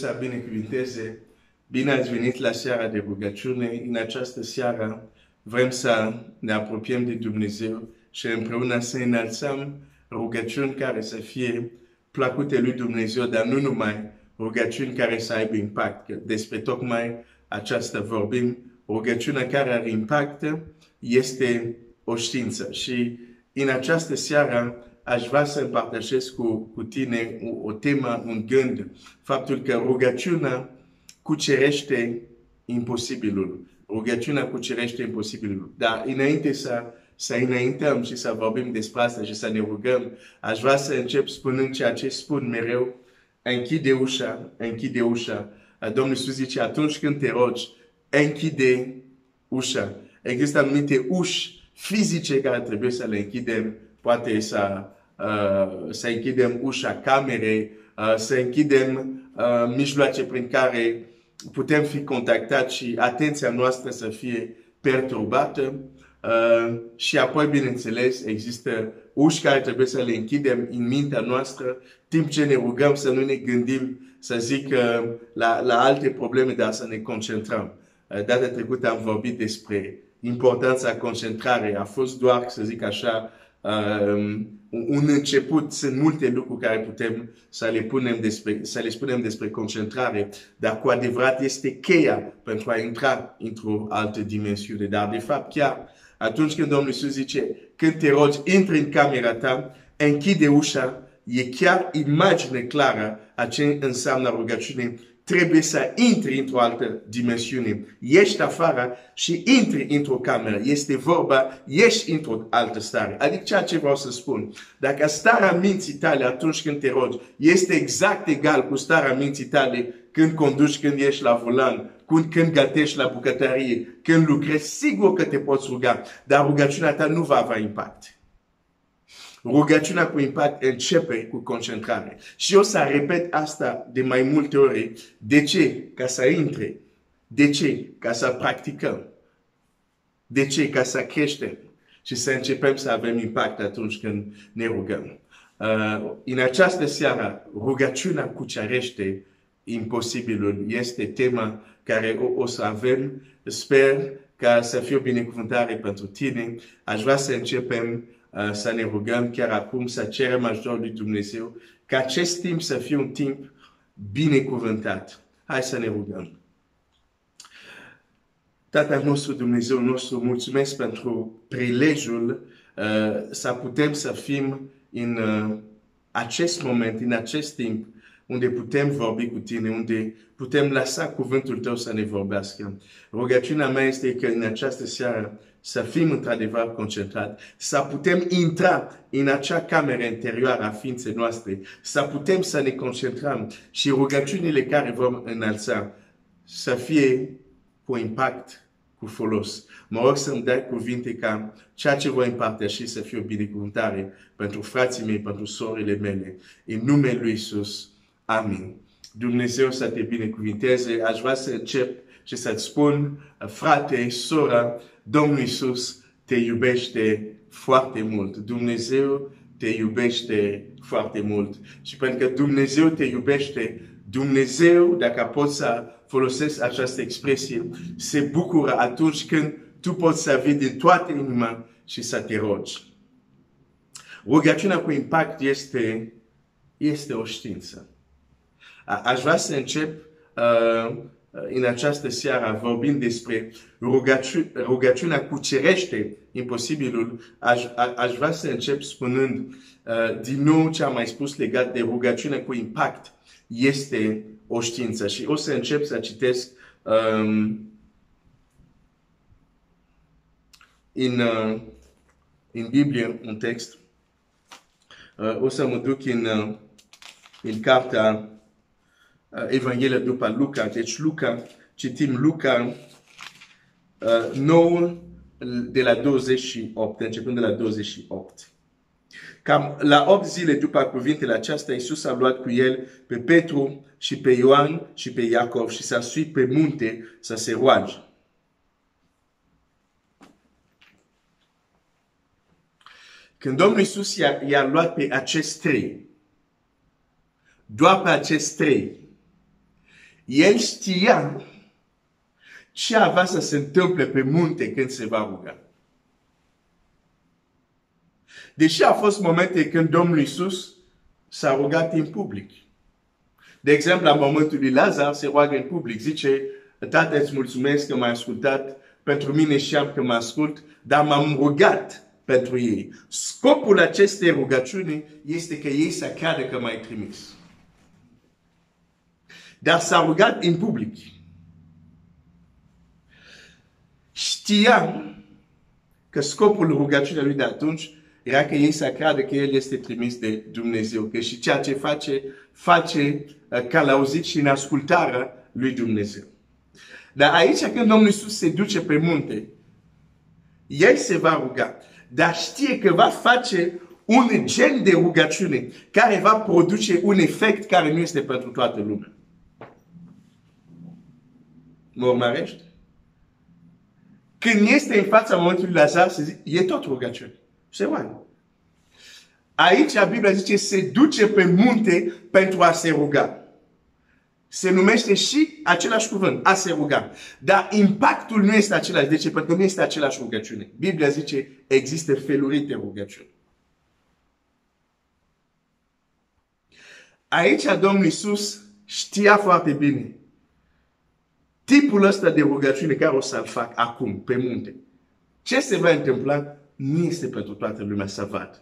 să binecuvinteze. Bine ați venit la seara de rugăciune. În această seară vrem să ne apropiem de Dumnezeu și împreună să înălțăm rugăciuni care să fie plăcute lui Dumnezeu, dar nu numai rugăciuni care să aibă impact. Despre tocmai aceasta vorbim. Rugăciunea care are impact este o știință. Și în această seară aș vrea să împărtășesc cu tine o temă, un gând, faptul că rugăciunea cucerește imposibilul. Rugăciunea cucerește imposibilul. Dar înainte să înaintăm și să vorbim despre asta și să ne rugăm, aș vrea să încep spunând ceea ce spun mereu: închide ușa, închide ușa. Domnul Iisus zice, atunci când te rogi, închide ușa. Există anumite uși fizice care trebuie să le închidem. Poate să închidem ușa camerei, să închidem mijloace prin care putem fi contactați și atenția noastră să fie perturbată. Și apoi, bineînțeles, există uși care trebuie să le închidem în mintea noastră, timp ce ne rugăm să nu ne gândim, să zic, la alte probleme, dar să ne concentrăm. Data trecută am vorbit despre importanța concentrării. A fost doar, să zic așa, un început. Sunt multe lucruri care putem să le spunem despre concentrare, dar cu adevărat este cheia pentru a intra într-o altă dimensiune. Dar de fapt chiar atunci când Domnul Iisus zice, când te rogi, intri în camera ta, închide ușa, e chiar imagine clară a ce înseamnă rugăciune. Trebuie să intri într-o altă dimensiune. Ești afară și intri într-o cameră. Este vorba, ești într-o altă stare. Adică ceea ce vreau să spun. Dacă starea minții tale atunci când te rogi este exact egal cu starea minții tale când conduci, când ești la volan, când gătești la bucătărie, când lucrezi, sigur că te poți ruga. Dar rugăciunea ta nu va avea impact. Rugăciunea cu impact începe cu concentrare. Și eu să repet asta de mai multe ori. De ce? Ca să intre. De ce? Ca să practicăm. De ce? Ca să creștem. Și să începem să avem impact atunci când ne rugăm. În această seară, rugăciunea cucerește imposibilul. Este tema care o să avem. Sper ca să fie o binecuvântare pentru tine. Aș vrea să începem să ne rugăm chiar acum, să cerem ajutorul lui Dumnezeu, ca acest timp să fie un timp binecuvântat. Hai să ne rugăm. Tatăl nostru, Dumnezeu nostru, mulțumesc pentru prilejul să putem să fim în acest moment, în acest timp, unde putem vorbi cu tine, unde putem lăsa cuvântul tău să ne vorbească. Rugăciunea mea este că în această seară să fim într-adevăr concentrați, să putem intra în acea cameră interioară a ființei noastre, să putem să ne concentrăm și rugăciunile care vom înălța să fie cu impact, cu folos. Mă rog să-mi dai cuvinte ca ceea ce voi împărtăși să fie o binecuvântare pentru frații mei, pentru sorile mele. În numele lui Iisus. Amin. Dumnezeu să te binecuvinteze. Aș vrea să încep și să-ți spun, frate, soră, Domnul Iisus te iubește foarte mult. Dumnezeu te iubește foarte mult. Și pentru că Dumnezeu te iubește, Dumnezeu, dacă pot să folosesc această expresie, se bucură atunci când tu poți să vii din toată inima și să te rogi. Rugăciunea cu impact este o știință. Aș vrea să încep în această seară vorbind despre rugăciunea cucerește imposibilul. Aș vrea să încep spunând din nou ce am mai spus legat de rugăciunea cu impact. Este o știință. Și o să încep să citesc în Biblie un text. O să mă duc în cartea Evanghelia după Luca. Deci Luca, citim Luca 9 de la 28, începând de la 28. Cam la 8 zile după cuvintele acestea, Iisus a luat cu el pe Petru și pe Ioan și pe Iacov și s-a suit pe munte să se roage. Când Domnul Iisus i-a luat pe acești trei, doar pe acești trei, El știa ce avea să se întâmple pe munte când se va ruga. Deși a fost momente când Domnul Iisus s-a rugat în public. De exemplu, la momentul lui Lazar se roagă în public. Zice, Tată, îți mulțumesc că m-ai ascultat, pentru mine știam că mă ascult, dar m-am rugat pentru ei. Scopul acestei rugăciuni este că ei să creadă că m-ai trimis. Dar s-a rugat în public. Știam că scopul rugăciunii lui de atunci era că ei să creadă că El este trimis de Dumnezeu, că și ceea ce face călăuzit și în ascultarea lui Dumnezeu. Dar aici când Domnul Iisus se duce pe munte, El se va ruga, dar știe că va face un gen de rugăciune care va produce un efect care nu este pentru toată lumea. Mă urmărești? Când este în fața momentului Lazar, se zice, e tot rugăciune. Se roagă. Aici Biblia zice, se duce pe munte pentru a se ruga. Se numește și același cuvânt, a se ruga. Dar impactul nu este același. De ce? Pentru că nu este același rugăciune. Biblia zice, există feluri de rugăciune. Aici Domnul Iisus știa foarte bine tipul ăsta de rugăciune care o să-l fac acum, pe munte. Ce se va întâmpla nu este pentru toată lumea să vadă.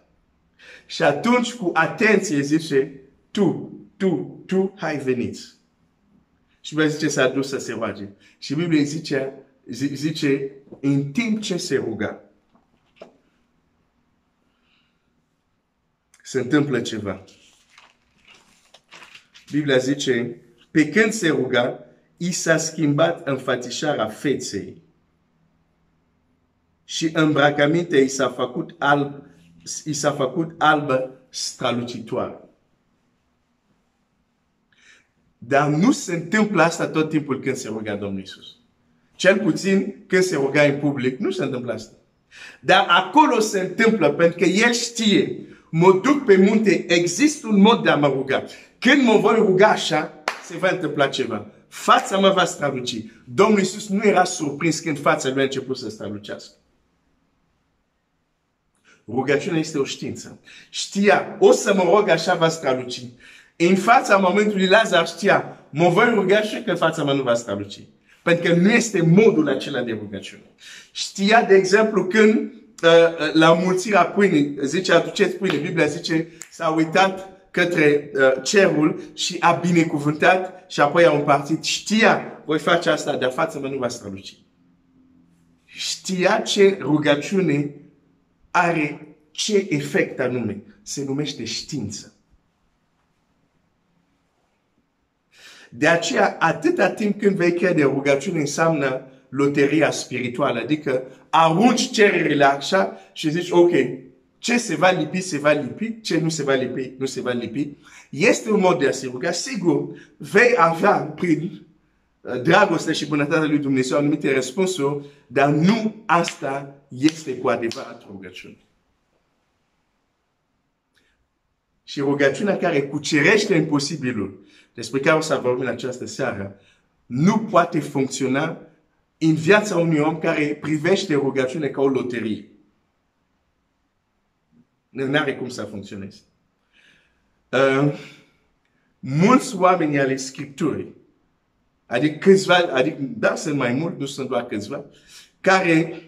Și atunci, cu atenție, zice, tu, hai veniți. Și Biblia zice, s-a dus să se roage. Și Biblia zice, în timp ce se ruga, se întâmplă ceva. Biblia zice, pe când se ruga, i s-a schimbat înfățișarea feței și îmbrăcămintea i s-a făcut albă strălucitoare. Dar nu se întâmplă asta tot timpul când se ruga Domnul Iisus. Cel puțin când se ruga în public, nu se întâmplă asta. Dar acolo se întâmplă pentru că El știe, mă duc pe munte, există un mod de a mă ruga. Când mă voi ruga așa, se va întâmpla ceva. Fața mea va străluci. Domnul Iisus nu era surprins când fața lui a început să strălucească. Rugăciunea este o știință. Știa, o să mă rog așa, va străluci. În fața momentului Lazar știa, mă voi ruga și că fața mea nu va străluci. Pentru că nu este modul acela de rugăciune. Știa, de exemplu, când la mulțirea pâinii, zice, aduceți pâine, Biblia zice, s-a uitat către cerul și a binecuvântat și apoi a împărțit. Știa, voi face asta, dar fața mea nu va străluci. Știa ce rugăciune are, ce efect anume. Se numește știință. De aceea, atâta timp când vei crede rugăciune înseamnă loteria spirituală. Adică arunci cererile așa și zici, ok, ce se va lipi, se va lipi, ce nu se va lipi, nu se va lipi. Este un mod de a se ruga. Sigur, vei avea prin dragoste și bunătatea lui Dumnezeu anumite răspunsuri, dar nu asta este cu adevărat rugăciune. Și rugăciunea care cucerește imposibilul, despre care o să vorbim în această seară, nu poate funcționa în viața unui om care privește rugăciune ca o loterie. Nu are cum să funcționeze. Mulți oameni ale Scripturii, adică câțiva, dar sunt mai mulți, nu sunt doar câțiva, care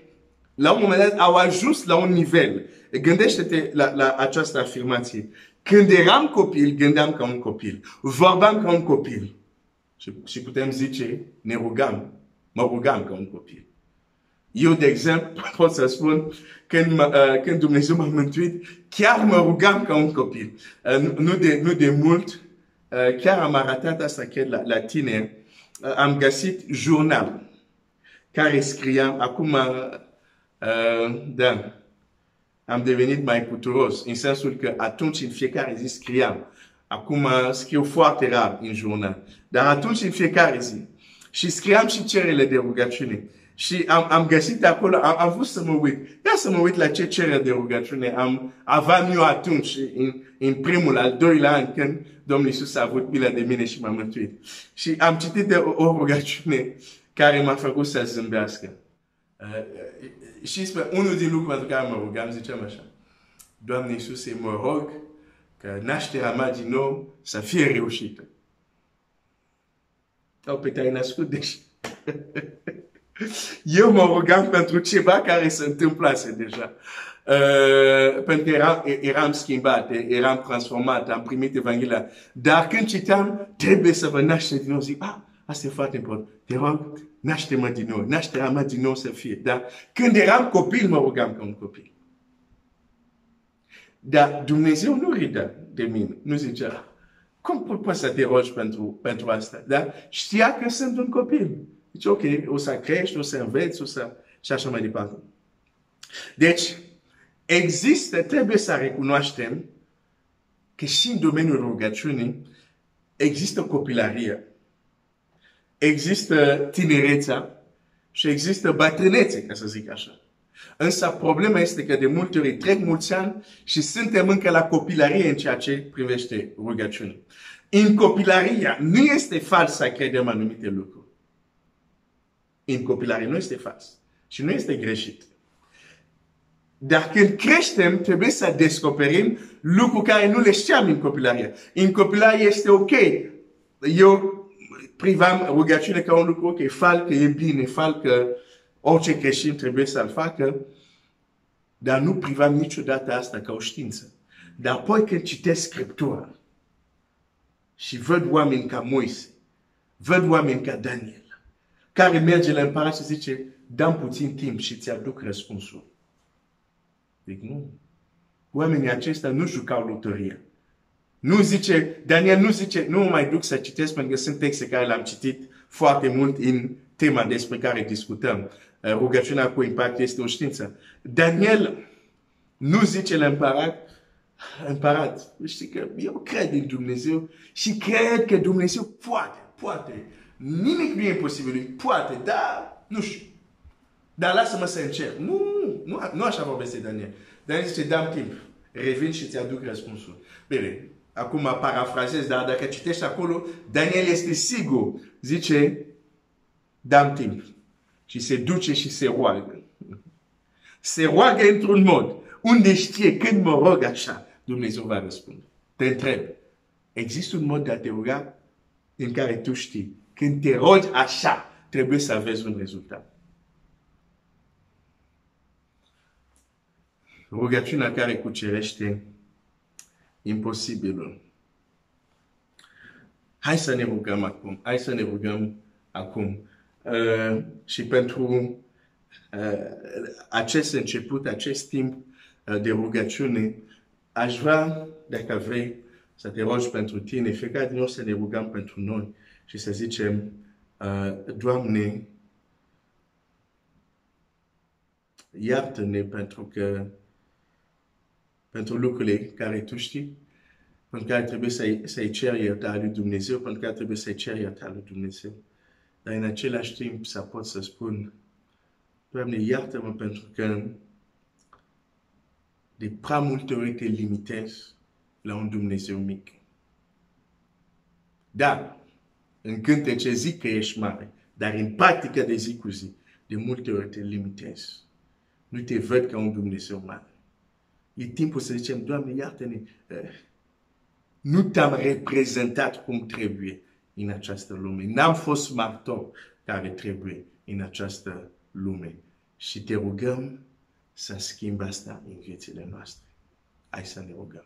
la un moment dat au ajuns la un nivel. Gândește-te la această afirmație. Când eram copil, gândeam ca un copil. Vorbeam ca un copil. Și putem zice, mă rugam ca un copil. Eu, de exemplu, pot să spun, când Dumnezeu m-a mântuit, chiar mă rugam ca un copil. Nu de mult, chiar am arătat asta la tine, am găsit jurnal care scriam, acum, da, am devenit mai puturos, în sensul că atunci în fiecare zi scriam. Acum scriu foarte rar în jurnal. Dar atunci în fiecare zi. Și scriam și cererile de rugăciune. Și am găsit acolo, am vrut să mă uit. Ia să mă uit la ce cerere de rugăciune aveam eu atunci, în primul, al doilea an, când Domnul Iisus a avut milă de mine și m-a mântuit. Și am citit de o rugăciune care m-a făcut să zâmbească. Și unul din lucruri pentru care mă rugam, ziceam așa: Doamne Iisuse, mă rog că nașterea mea din nou să fie reușită. Pe te-ai născut deși. Eu mă rugam pentru ceva care se întâmplase deja. Pentru că eram schimbat, eram transformat, am primit Evanghelia. Dar când citeam, trebuie să vă naște din nou, zic, asta e foarte important. Te rog, naște-mă din nou, nașterea mea din nou să fie. Dar când eram copil, mă rugam ca un copil. Dar Dumnezeu nu râdea de mine, nu zicea, cum poți să te rogi pentru asta? Dar știa că sunt un copil. Deci, ok, o să crești, o să înveți, și așa mai departe. Deci, trebuie să recunoaștem că și în domeniul rugăciunii există copilărie, există tinerețea și există bătrânețe, ca să zic așa. Însă problema este că de multe ori trec mulți ani și suntem încă la copilărie în ceea ce privește rugăciunea. În copilărie nu este fals să credem anumite lucruri. În copilărie nu este fals și nu este greșit. Dar când creștem, trebuie să descoperim lucruri care nu le știam în copilărie. În copilărie este ok. Eu privam rugăciune ca un lucru ok, fal că e bine, fal că orice creștin trebuie să-l facă, dar nu privam niciodată asta ca o știință. Dar apoi când citesc Scriptura și văd oameni ca Moise, văd oameni ca Daniel, care merge la împărat și zice, dăm puțin timp și ți-aduc răspunsul. Deci nu. Oamenii aceștia nu jucau loterie. Nu zice, Daniel nu zice, nu mă mai duc să citesc pentru că sunt texte care le-am citit foarte mult în tema despre care discutăm. Rugăciunea cu impact este o știință. Daniel nu zice la împărat, știi că eu cred în Dumnezeu și cred că Dumnezeu poate. Nimic nu e imposibil, poate, dar nu știu. Dar lasă-mă să încerc. Nu așa vorbește Daniel. Daniel zice, dăm timp, revin și ți-aduc răspunsul. Bine, acum parafrazez, dar dacă citești acolo, Daniel este sigur. Zice, dăm timp. Și se duce și se roagă. Se roagă într-un mod unde știe când mă rog așa, Dumnezeu va răspunde. Te întreb, există un mod de a te ruga în care tu știi, când te rogi așa, trebuie să vezi un rezultat. Rugăciunea care cucerește imposibilul. Hai să ne rugăm acum. Și pentru acest început, acest timp de rugăciune, aș vrea, dacă vrei, să te rogi pentru tine, fiecare din noi să ne rugăm pentru noi și să zicem, Doamne, iartă-ne pentru lucrurile care tu știi, pentru care trebuie să-i ceri iertare lui Dumnezeu, pentru care trebuie să-i ceri iertare lui Dumnezeu. Dar în același timp să pot să spun, Doamne, iartă-mă pentru că de prea multe ori te limitezi la un Dumnezeu mic. Dar, în cântece zic că ești mare, dar în practică de zi cu zi, de multe ori te limitezi. Nu te văd ca un Dumnezeu mare. E timpul să zicem, Doamne, iartă-ne, nu te-am reprezentat cum trebuie în această lume. N-am fost martor care trebuie în această lume. Și te rugăm să schimbi asta în viețile noastre. Hai să ne rugăm.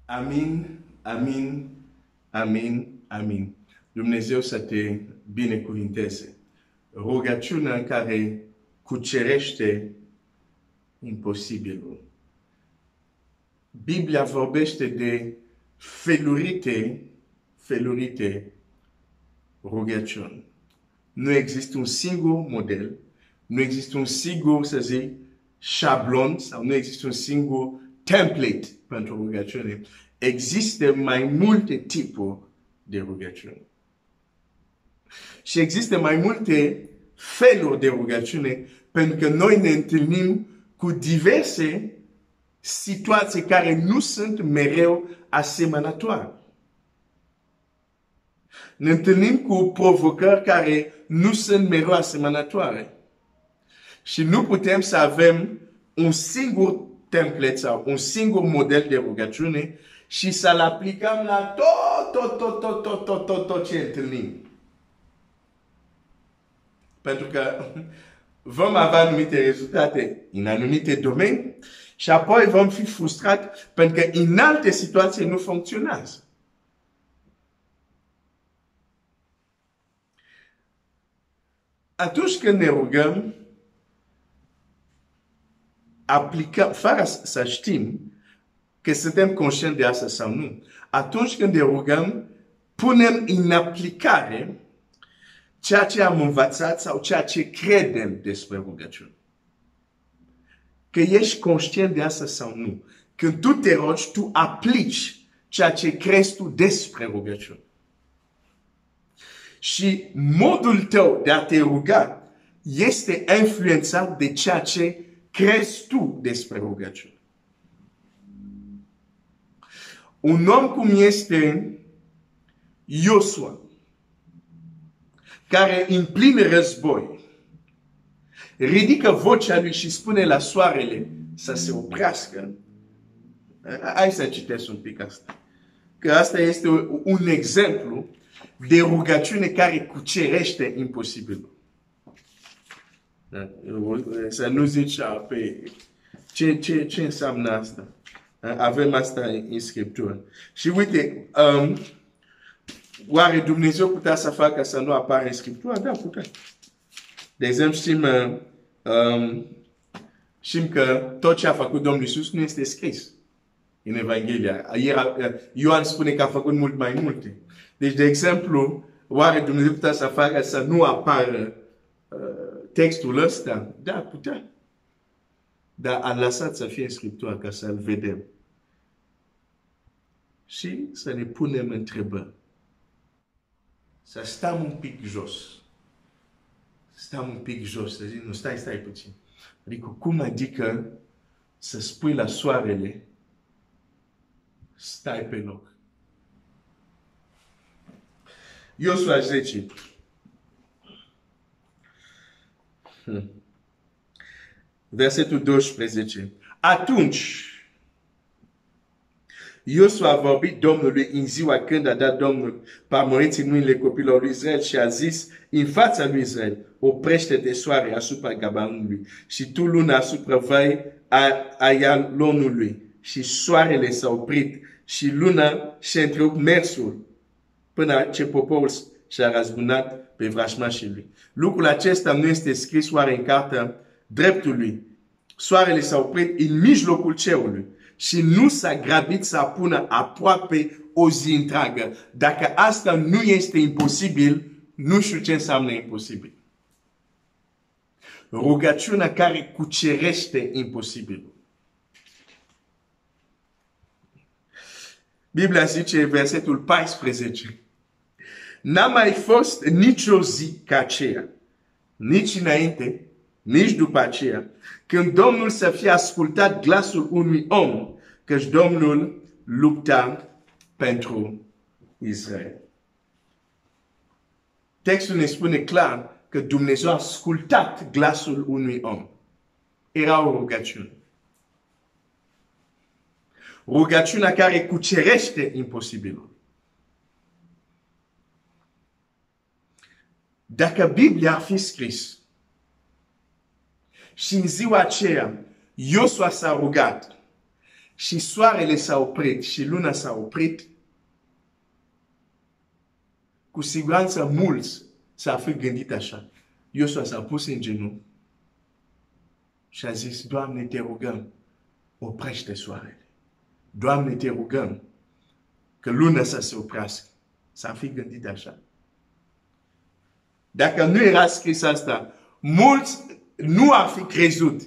Amin, amin, amin, amin. Dumnezeu să te binecuvinteze. Rugăciunea care cucerește imposibilul. Biblia vorbește de felurite rugăciuni. Nu există un singur model, nu există un singur, să zic, șablon sau nu există un singur template pentru rugăciune. Există mai multe tipuri de rugăciune. Și există mai multe feluri de rugăciune pentru că noi ne întâlnim cu diverse situații care nu sunt mereu asemănătoare. Ne întâlnim cu provocări care nu sunt mereu asemănătoare. Și nu putem să avem un singur template sau un singur model de rugăciune și să-l aplicăm la tot ce întâlnim. Pentru că vom avea anumite rezultate în anumite domenii și apoi vom fi frustrați pentru că în alte situații nu funcționează. Atunci când ne rugăm, aplicăm, fără să știm că suntem conștienți de asta sau nu, atunci când ne rugăm, punem în aplicare ceea ce am învățat sau ceea ce credem despre rugăciune. Că ești conștient de asta sau nu. Când tu te rogi, tu aplici ceea ce crezi tu despre rugăciune. Și modul tău de a te ruga este influențat de ceea ce crezi tu despre rugăciune. Un om cum este Iosua, care în plin război ridică vocea lui și spune la soarele să se oprească. Hai să citesc un pic asta. că asta este un exemplu de rugăciune care cucerește imposibilul. Să nu zici, pe ce înseamnă asta? Avem asta în Scriptură. Și uite, oare Dumnezeu putea să facă să nu apară în Scriptură? Da, putea. De exemplu, știm că tot ce a făcut Domnul Iisus nu este scris în Evanghelia. Ioan spune că a făcut mult mai multe. Deci, de exemplu, oare Dumnezeu putea să facă să nu apară textul ăsta? Da, putea. Dar a lăsat să fie în Scriptură ca să-l vedem. Și să ne punem întrebări. Să stăm un pic jos. Stăm un pic jos, să zic, nu, stai puțin. Adică, cum adică să spui la soarele, stai pe loc. Iosua 10. Versetul 12. Atunci, Iosua a vorbit Domnului în ziua când a dat Domnul parmăriții mâinile copilor lui Israel și a zis în fața lui Israel, oprește-te soare asupra Gabaonului și tu luna asupra vai a Ialonului. Și soarele s-a oprit și luna și-a întrerupt mersul până ce poporul și-a răzbunat pe vrăjmașii lui. Lucrul acesta nu este scris oare în cartea dreptului. Soarele s-a oprit în mijlocul cerului și nu s-a grabit să apună aproape o zi întreagă. Dacă asta nu este imposibil, nu știu ce înseamnă imposibil. Rugăciunea care cucerește imposibilul. Biblia zice, versetul 14, n-a mai fost nicio zi ca aceea, nici înainte, nici după aceea, când Domnul să fie ascultat glasul unui om, căci Domnul lupta pentru Israel. Textul ne spune clar că Dumnezeu a ascultat glasul unui om. Era o rugăciune. Rugăciunea care cucerește imposibilul. Dacă Biblia ar fi scris și în ziua aceea Iosua s-a rugat și soarele s-a oprit și luna s-a oprit, cu siguranță mulți s-au fi gândit așa. Iosua s-a pus în genunchi și a zis, Doamne, te rugăm, oprește soarele. Doamne, te rugăm că luna să se oprească. S-a fi gândit așa. Dacă nu era scris asta, mulți nu ar fi crezut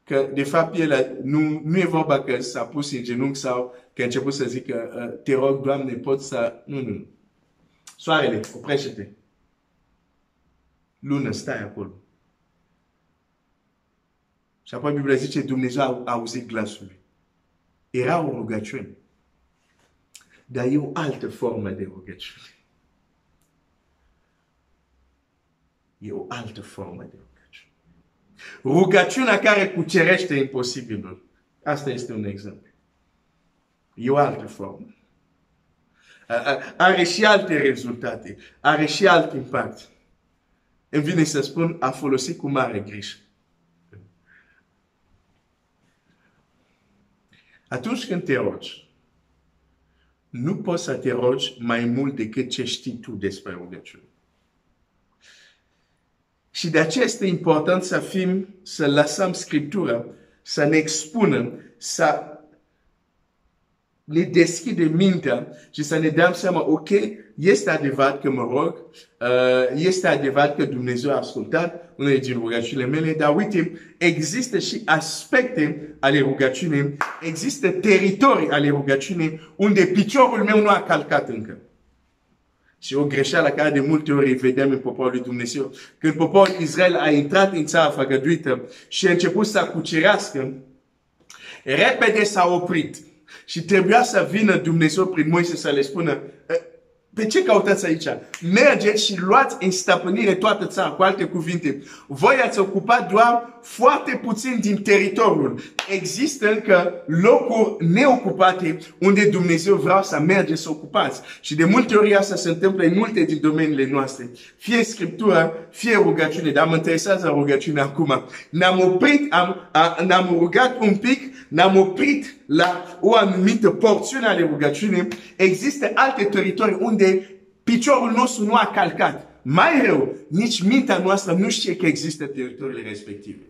că, de fapt, el nu e vorba că s-a pus în genunchi sau că a început să zică, te rog, Doamne, pot să... Nu. Soarele, oprește-te. Lună, stai acolo. Și apoi Biblia zice, Dumnezeu a auzit glasul lui. Era o rugăciune. Dar e o altă formă de rugăciune. E o altă formă de rugăciune. Rugăciunea care cucerește imposibilul. Asta este un exemplu. E o altă formă. Are și alte rezultate. Are și alt impact. Îmi vine să spun, a folosit cu mare grijă. Atunci când te rogi, nu poți să te rogi mai mult decât ce știi tu despre rugăciune. Și de aceea este important să lăsăm Scriptura, să ne expunem, să ne deschidem mintea și să ne dăm seama, ok, este adevărat că mă rog, este adevărat că Dumnezeu a ascultat unele din rugăciunile mele, dar uite, există și aspecte ale rugăciunii, există teritorii ale rugăciunii unde piciorul meu nu a calcat încă. Și o greșeală care de multe ori vedem în poporul lui Dumnezeu. Când poporul Israel a intrat în țara făgăduită și a început să cucerească, repede s-a oprit. Și trebuia să vină Dumnezeu prin Moise să le spună, Pe ce căutați aici? Mergeți și luați în stăpânire toată țara. Cu alte cuvinte, voi ați ocupat doar foarte puțin din teritoriul. Există încă locuri neocupate unde Dumnezeu vrea să mergeți să ocupați. Și de multe ori asta se întâmplă în multe din domeniile noastre. Fie Scriptura, fie rugăciune. Dar mă interesează rugăciunea acum. Ne-am oprit, ne-am rugat un pic, ne-am oprit la o anumită porțiune ale rugăciunii. Există alte teritorii unde piciorul nostru nu a calcat. Mai rău, nici mintea noastră nu știe că există teritoriile respective.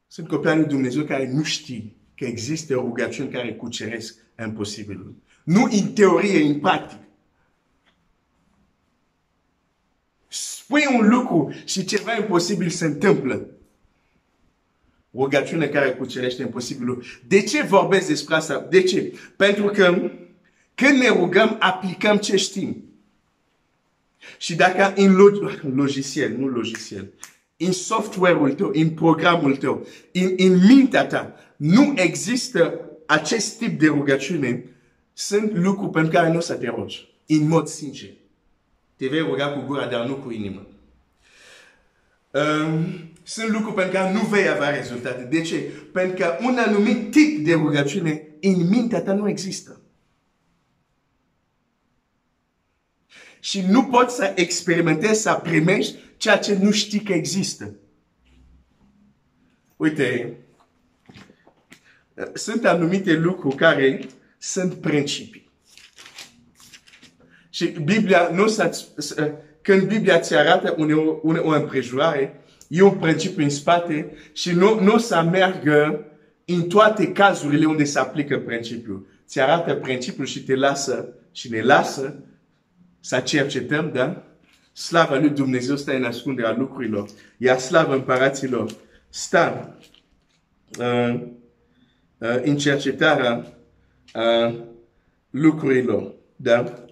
Sunt copii lui Dumnezeu care nu știu că există rugăciuni care cuceresc imposibilul. Nu în teorie, în practic. Spui un lucru și ceva imposibil se întâmplă. Rugăciune care cucerește imposibilul. De ce vorbesc despre asta? De ce? Pentru că când ne rugăm, aplicăm ce știm. Și dacă în în software-ul tău, în programul tău, în mintea ta, nu există acest tip de rugăciune, sunt lucruri pentru care nu o să te rogi. În mod sincer. Te vei ruga cu gura, dar nu cu inima. Sunt lucruri pentru care nu vei avea rezultate. De ce? Pentru că un anumit tip de rugăciune în mintea ta nu există. Și nu poți să experimentezi, să primești ceea ce nu știi că există. Uite, sunt anumite lucruri care sunt principii. Și Biblia, când Biblia ți arată o împrejurare, e un principiu în spate și nu o să meargă în toate cazurile unde se aplică principiul. Ți arată principiul și te lasă și ne lasă să cercetăm, da? Slava lui Dumnezeu stă în ascunderea lucrurilor. Iar slava împăraților stă în cercetarea lucrurilor. Da?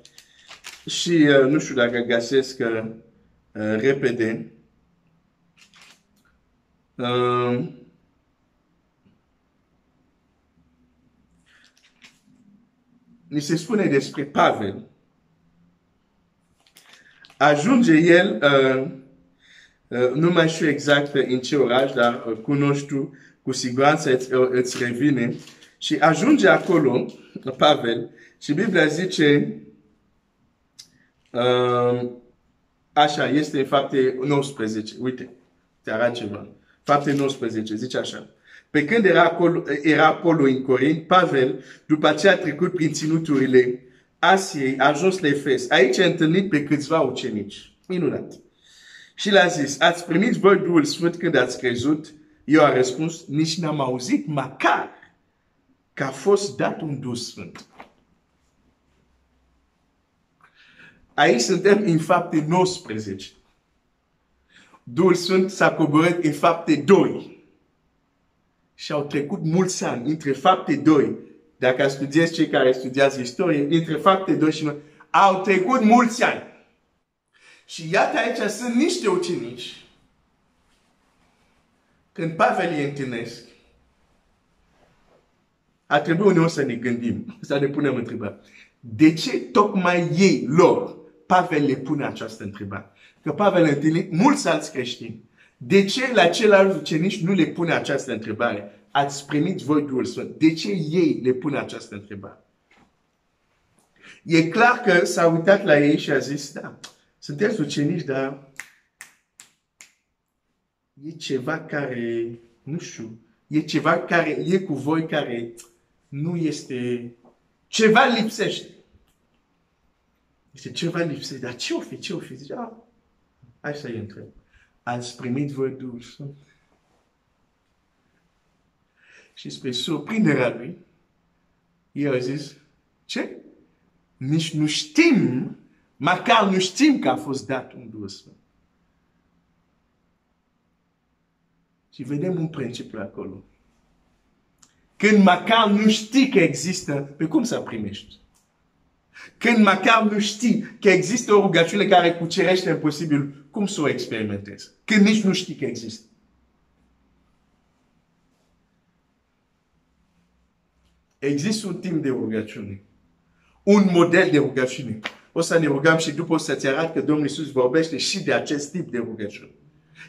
Și nu știu dacă găsesc repede. Ni se spune despre Pavel. Ajunge el, nu mai știu exact în ce oraș, dar cunoști tu, cu siguranță îți revine. Și ajunge acolo, Pavel, și Biblia zice, așa, este în Fapte 19, uite, te arăt ceva. Fapte 19, zice așa. Pe când era acolo în Corint, Pavel, după ce a trecut prin ținuturile Asiei, a ajuns la Efes. Aici a întâlnit pe câțiva ucenici. Minunat. Și le-a zis, ați primit voi Duhul Sfânt când ați crezut? Eu am răspuns, nici n-am auzit măcar că a fost dat un Duh Sfânt. Aici suntem în Fapte 19. Duhul Sfânt s-a coborât în Fapte 2. Și au trecut mulți ani între Fapte 2. Dacă studiezi cei care studiază istorie, între Fapte 2 și noi, au trecut mulți ani. Și iată aici sunt niște ucenici. Când Pavel îi întâlnesc, ar trebui uneori să ne gândim, să ne punem întrebarea. De ce tocmai ei, lor, Pavel le pune această întrebare? Că Pavel a întâlnit mulți alți creștini. De ce la ceilalți ucenici nu le pune această întrebare? Ați primit voi Duhul Sfânt. De ce ei le pune această întrebare? E clar că s-a uitat la ei și a zis, da, sunteți ucenici, dar e ceva care, nu știu, e ceva care e cu voi care nu este, ceva lipsește. Este ceva lipsește, dar ce-o fi, ce-o fi? Zice, hai să-i întreb. Ați primit voi Duhul Sfânt? Și spre surprinderea lui, el a zis, ce? Nici nu știm, măcar nu știm că a fost dat un Duh Sfânt. Și vedem un principiu acolo. Când măcar nu știi că există, pe cum să primești? Când măcar nu știi că există o rugăciune care cucerește imposibil, cum să o experimentezi? Când nici nu știi că există. Există un timp de rugăciune. Un model de rugăciune. O să ne rugăm și după o să-ți arăt că Domnul Iisus vorbește și de acest tip de rugăciune,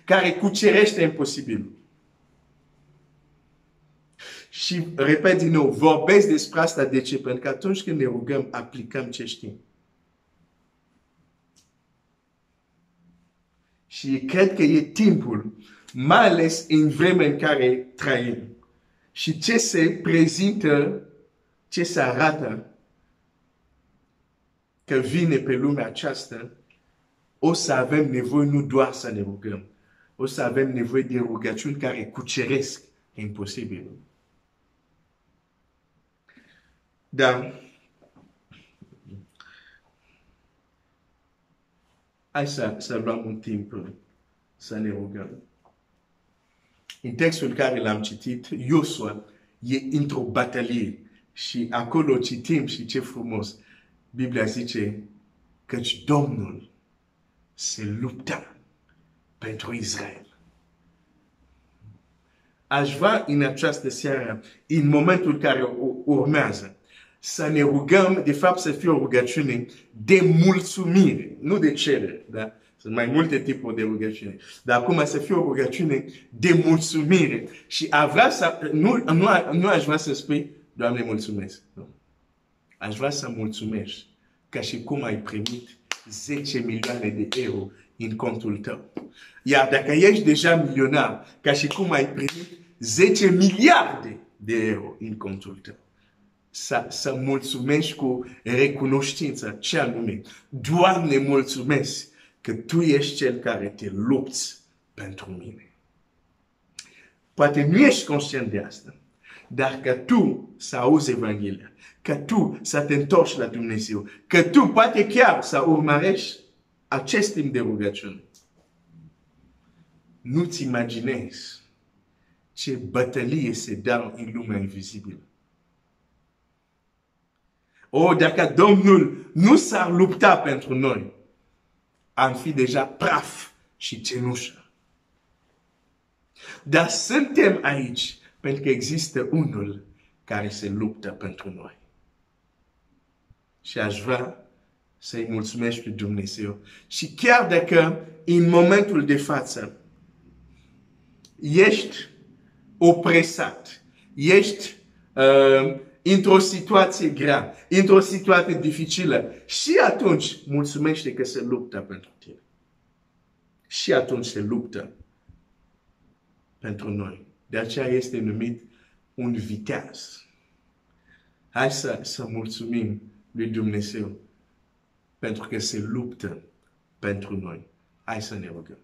care cucerește imposibilul. Și, repet din nou, vorbesc despre asta. De ce? Pentru că atunci când ne rugăm, aplicăm ce știm. Și cred că e timpul, mai ales în vremea în care trăim. Și ce se prezintă, ce se arată că vine pe lumea aceasta, o să avem nevoie nu doar să ne rugăm, o să avem nevoie de rugăciuni care cuceresc imposibilul. Dar hai să luăm un timp să ne rugăm. În textul care l-am citit, Iosua e într-o bătălie și acolo citim și ce frumos. Biblia zice căci Domnul se luptă pentru Israel. Aș vrea în această seară, în momentul care urmează, să ne rugăm, de fapt să fie o rugăciune de mulțumire, nu de cerere, da? Sunt mai multe tipuri de rugăciune. Dar acum să fie o rugăciune de mulțumire. Și nu aș vrea să spui, Doamne, mulțumesc. Nu. Aș vrea să mulțumesc ca și cum ai primit 10 milioane de euro în contul tău. Iar dacă ești deja milionar, ca și cum ai primit 10 miliarde de euro în contul tău. Să mulțumești cu recunoștință, ce anume. Doamne, mulțumesc că Tu ești Cel care te lupți pentru mine. Poate nu ești conștient de asta, dar că Tu să auzi Evanghelia, că Tu să te întorci la Dumnezeu, că Tu poate chiar să urmărești acest timp de rugăciune. Nu-ți imaginezi ce bătălie se dă în lumea invizibilă. Dacă Domnul nu s-ar lupta pentru noi, am fi deja praf și cenușă. Dar suntem aici pentru că există unul care se luptă pentru noi. Și aș vrea să-i mulțumesc lui Dumnezeu. Și chiar dacă în momentul de față ești opresat, ești într-o situație grea, într-o situație dificilă, și atunci mulțumește că se luptă pentru tine. Și atunci se luptă pentru noi. De aceea este numit un viteaz. Hai să mulțumim lui Dumnezeu pentru că se luptă pentru noi. Hai să ne rugăm.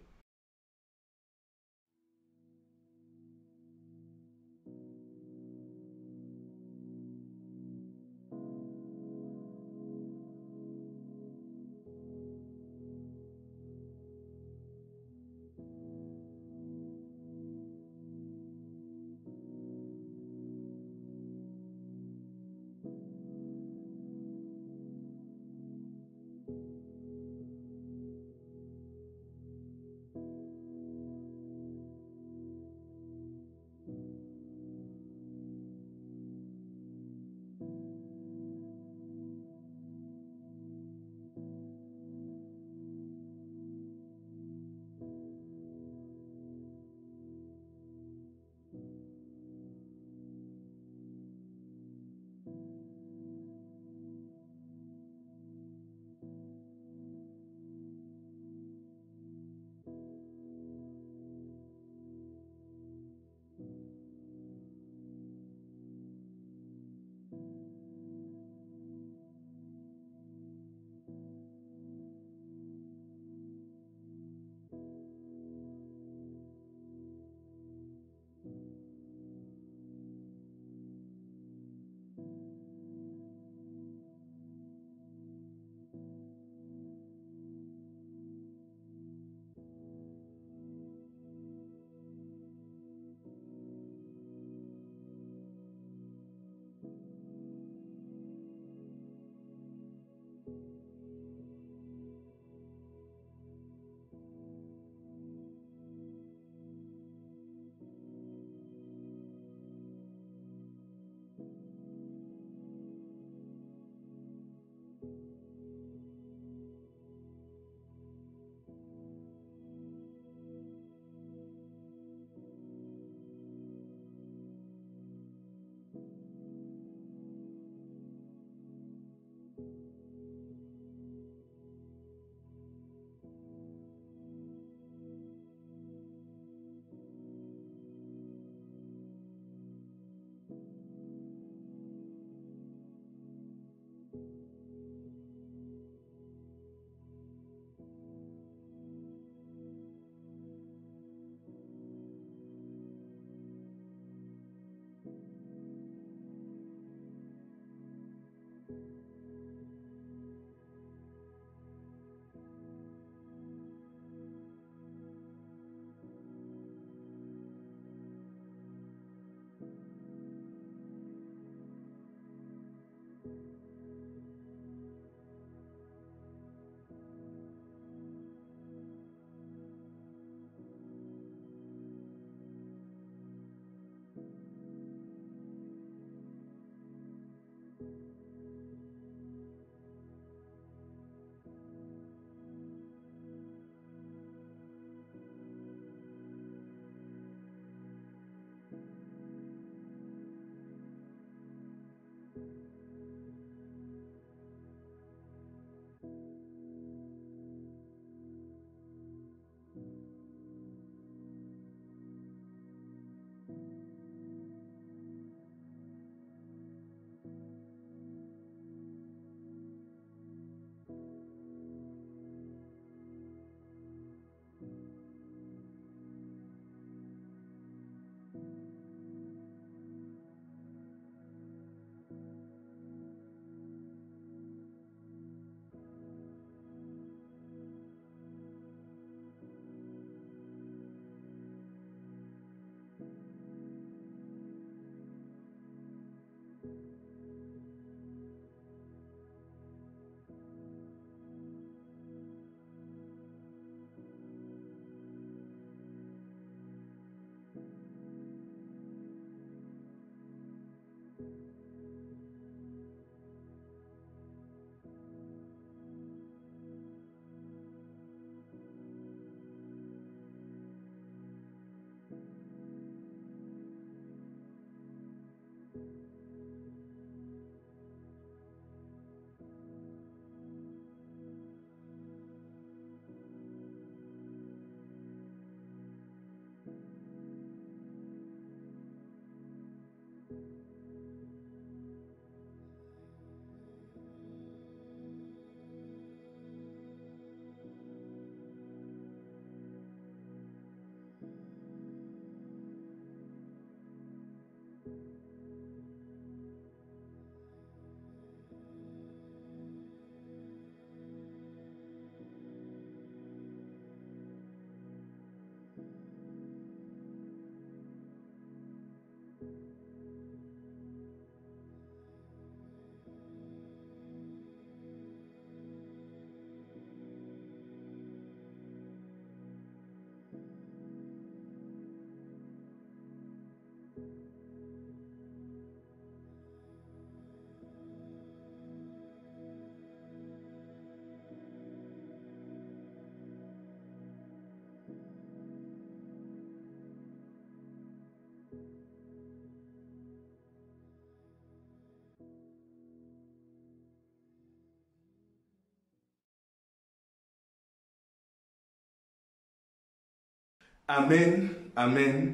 Amen, amen,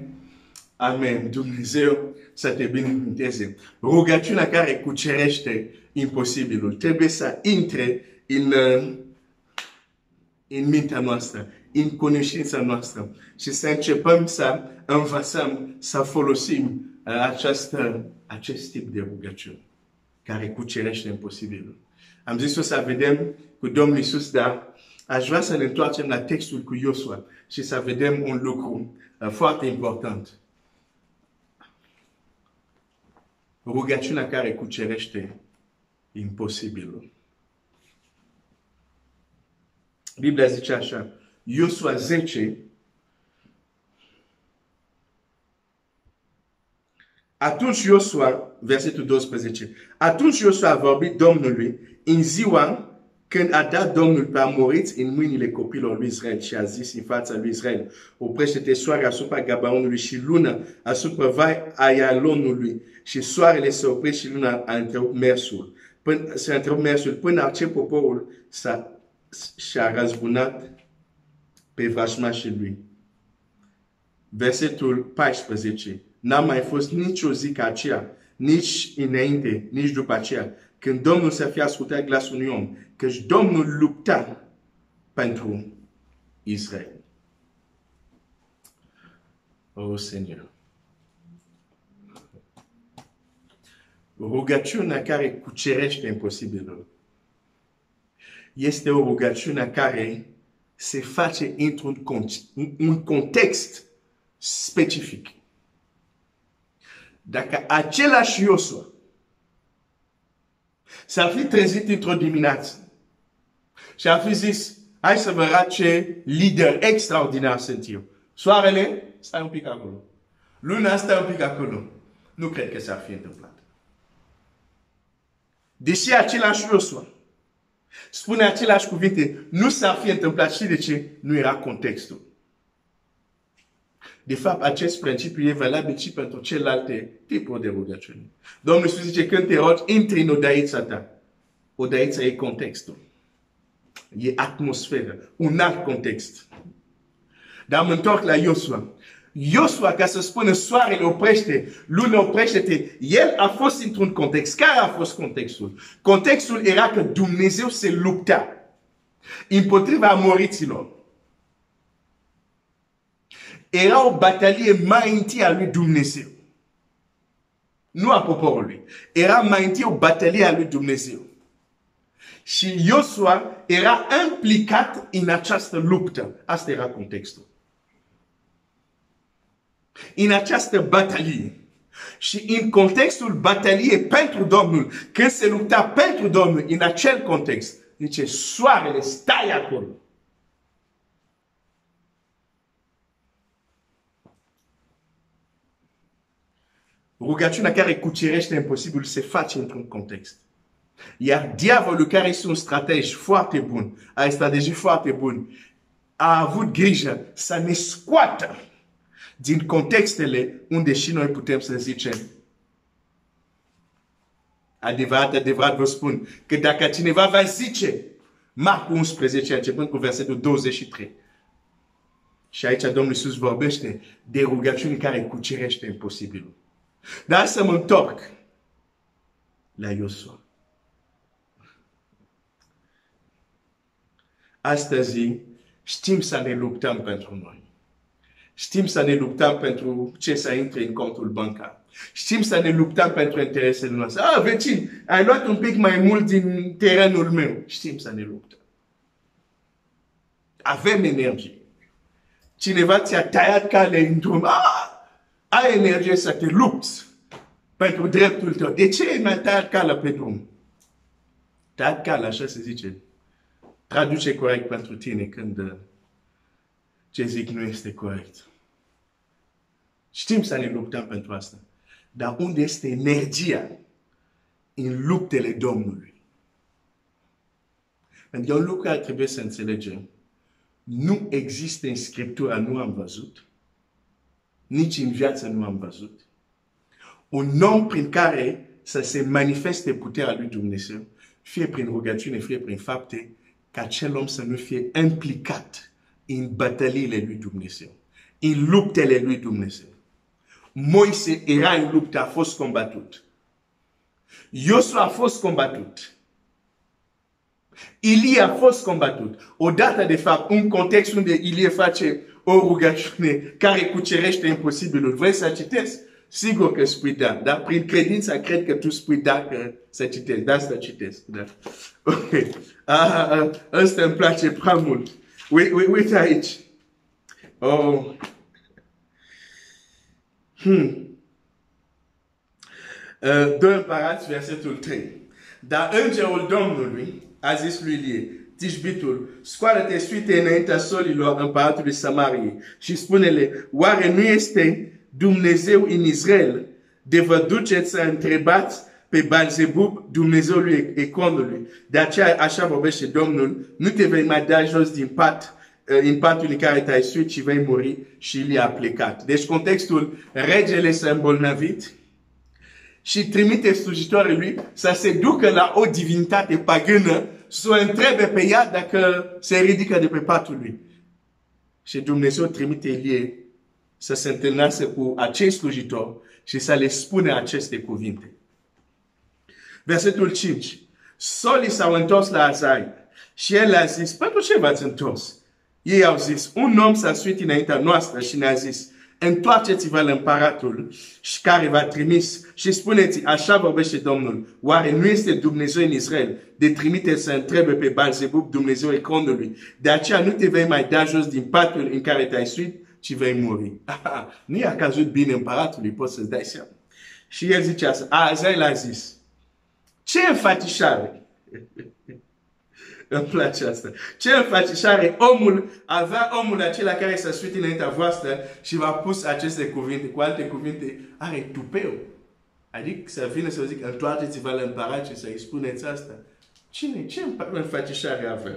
amen. Dumnezeu să te binecuvânteze. Rugăciunea care cucerește imposibilul trebuie să intre în mintea noastră, în cunoștința noastră și să începem să învățăm, să folosim acest tip de rugăciune care cucerește imposibilul. Am zis-o să vedem cu Domnul Iisus, dar aș vrea să ne întoarcem la textul cu Iosua și să vedem un lucru foarte important. Rugăciunea care cucerește imposibilul. Biblia zice așa, Iosua 10, atunci Iosua, versetul 12, atunci Iosua a vorbit Domnului în ziua când a dat Domnul pe amoriți în mâinile copilor lui Israel și a zis în fața lui Israel, oprește-te soare asupra Gabaonului și luna asupra vai Aialonului și soarele se oprește și luna a întrerupt mersul. Până ce poporul și-a răzbunat pe vrăjmașii lui. Versetul 14. N-a mai fost nicio zi ca aceea, nici înainte, nici după aceea, când Domnul să fie ascultat glasul unui om, căci Domnul lupta pentru Israel. O, Seigneur! Rugăciunea care cucerește imposibilul este o rugăciune care se face într-un context specific. Dacă același Iosua s-ar fi trezit într-o dimineață și ar fi zis, hai să vă arăt ce lider extraordinar sunt eu. Soarele, stai un pic acolo. Luna, stai un pic acolo. Nu cred că s-ar fi întâmplat. Deși același Iosua spune aceleași cuvinte, nu s-ar fi întâmplat. Și de ce? Nu era contextul. De fapt, acest principiu e valabil și pentru celelalte tipuri de rugăciuni. Domnul Iisus zice, când te rogi, intri în odăița ta. Odăița e contextul. E atmosferă. Un alt context. Dar mă întorc la Iosua. Iosua, ca să spună soarele oprește, luna oprește-te, el a fost într-un context. Care a fost contextul? Contextul era că Dumnezeu se lupta împotriva amoriților. Era o batalie mai întâi a lui Dumnezeu. Nu a poporului. Era mai întâi o batalie a lui Dumnezeu. Și Iosua era implicat în această luptă. Asta era contextul. În această batalie. Și în contextul bataliei pentru Domnul, când se lupta pentru Domnul, în acel context, zice, soarele, stai acolo. Rugăciunea care cucerește imposibil se face într-un context. Iar diavolul, care este un strateg foarte bun, are strategii foarte bune, a avut grijă să ne scoată din contextele unde și noi putem să zicem. Adevărat vă spun că dacă cineva va zice Marc 11, începând cu versetul 23, și aici Domnul Iisus vorbește de rugăciuni care cucerește imposibilul. Dar să mă întorc la Iosua. Astăzi știm să ne luptăm pentru noi. Știm să ne luptăm pentru ce să intre în contul bancar. Știm să ne luptăm pentru interesele noastre. Vecin, ai luat un pic mai mult din terenul meu. Știm să ne luptăm. Avem energie. Cineva ți-a tăiat cale în drum. Ai energie să te lupți pentru dreptul tău. De ce mi-a tăiat calea pe drum? Tăiat calea, așa se zice. Traduce corect pentru tine când ce zic nu este corect. Știm să ne luptăm pentru asta. Dar unde este energia în luptele Domnului? Pentru că un lucru care trebuie să înțelegem. Nu există în Scriptura, nu am văzut. Nici în viață nu am văzut. Un om prin care să se manifeste puterea lui Dumnezeu, fie prin rugăciune, fie prin fapte, ca acel om să nu fie implicat în bătăliile lui Dumnezeu, în luptele lui Dumnezeu. Moise era în luptă, a fost combatut. Iosua a fost combatut. Ilie a fost combatut. Odată, de fapt, un context unde Ilie face o rugăciune care cucerește imposibilul. Vrei să citesc? Sigur că spui da, dar prin credință cred că tu spui da că să citesc. Da, să citesc. Da. Ok. Asta îmi place prea mult. Uite aici. Oh. 2 Împărați, versetul 3. Dar îngerul Domnului a zis lui Ilie, Tishbitul, scoală-te, suite înaintea solilor împăratului Samariei și spune-le, oare nu este Dumnezeu în Israel de vă duceți să întrebați pe Balzebub, Dumnezeu lui e contul lui. De aceea așa vorbește Domnul, nu te vei mai da jos din pat, în patul în care te-ai suit și vei muri și el a plecat. Deci contextul, regele s-a îmbolnăvit și trimite slujitorii lui să se ducă la o divinitate pagână să o întrebe pe ea dacă se ridică de pe patul lui. Și Dumnezeu trimite Elie să se întâlnească cu acei slujitori și să le spune aceste cuvinte. Versetul 5. Solii s-au întors la Azaria și el a zis, pentru ce v-ați întors? Ei au zis, un om s-a suit înaintea noastră și ne-a zis, întoarceți-vă la împăratul și care v-a trimis și spuneți, așa vorbește Domnul, oare nu este Dumnezeu în Israel de trimite să întrebe pe Balzebub, Dumnezeu Ecrondului, de aceea nu te vei mai da jos din patul în care te-ai suit, ci vei muri. Nu i-a căzut bine împăratului, poți să-ți dai seama. Și el zice asta, Azael a zis, ce înfățișare! Îmi place asta. Ce înfățișare avea omul acela care s-a suit înaintea voastră și v-a pus aceste cuvinte. Cu alte cuvinte, are tupeu. Adică să vină să zic, întoarceți-vă la împărat și să-i spuneți asta. Cine? Ce înfățișare avea?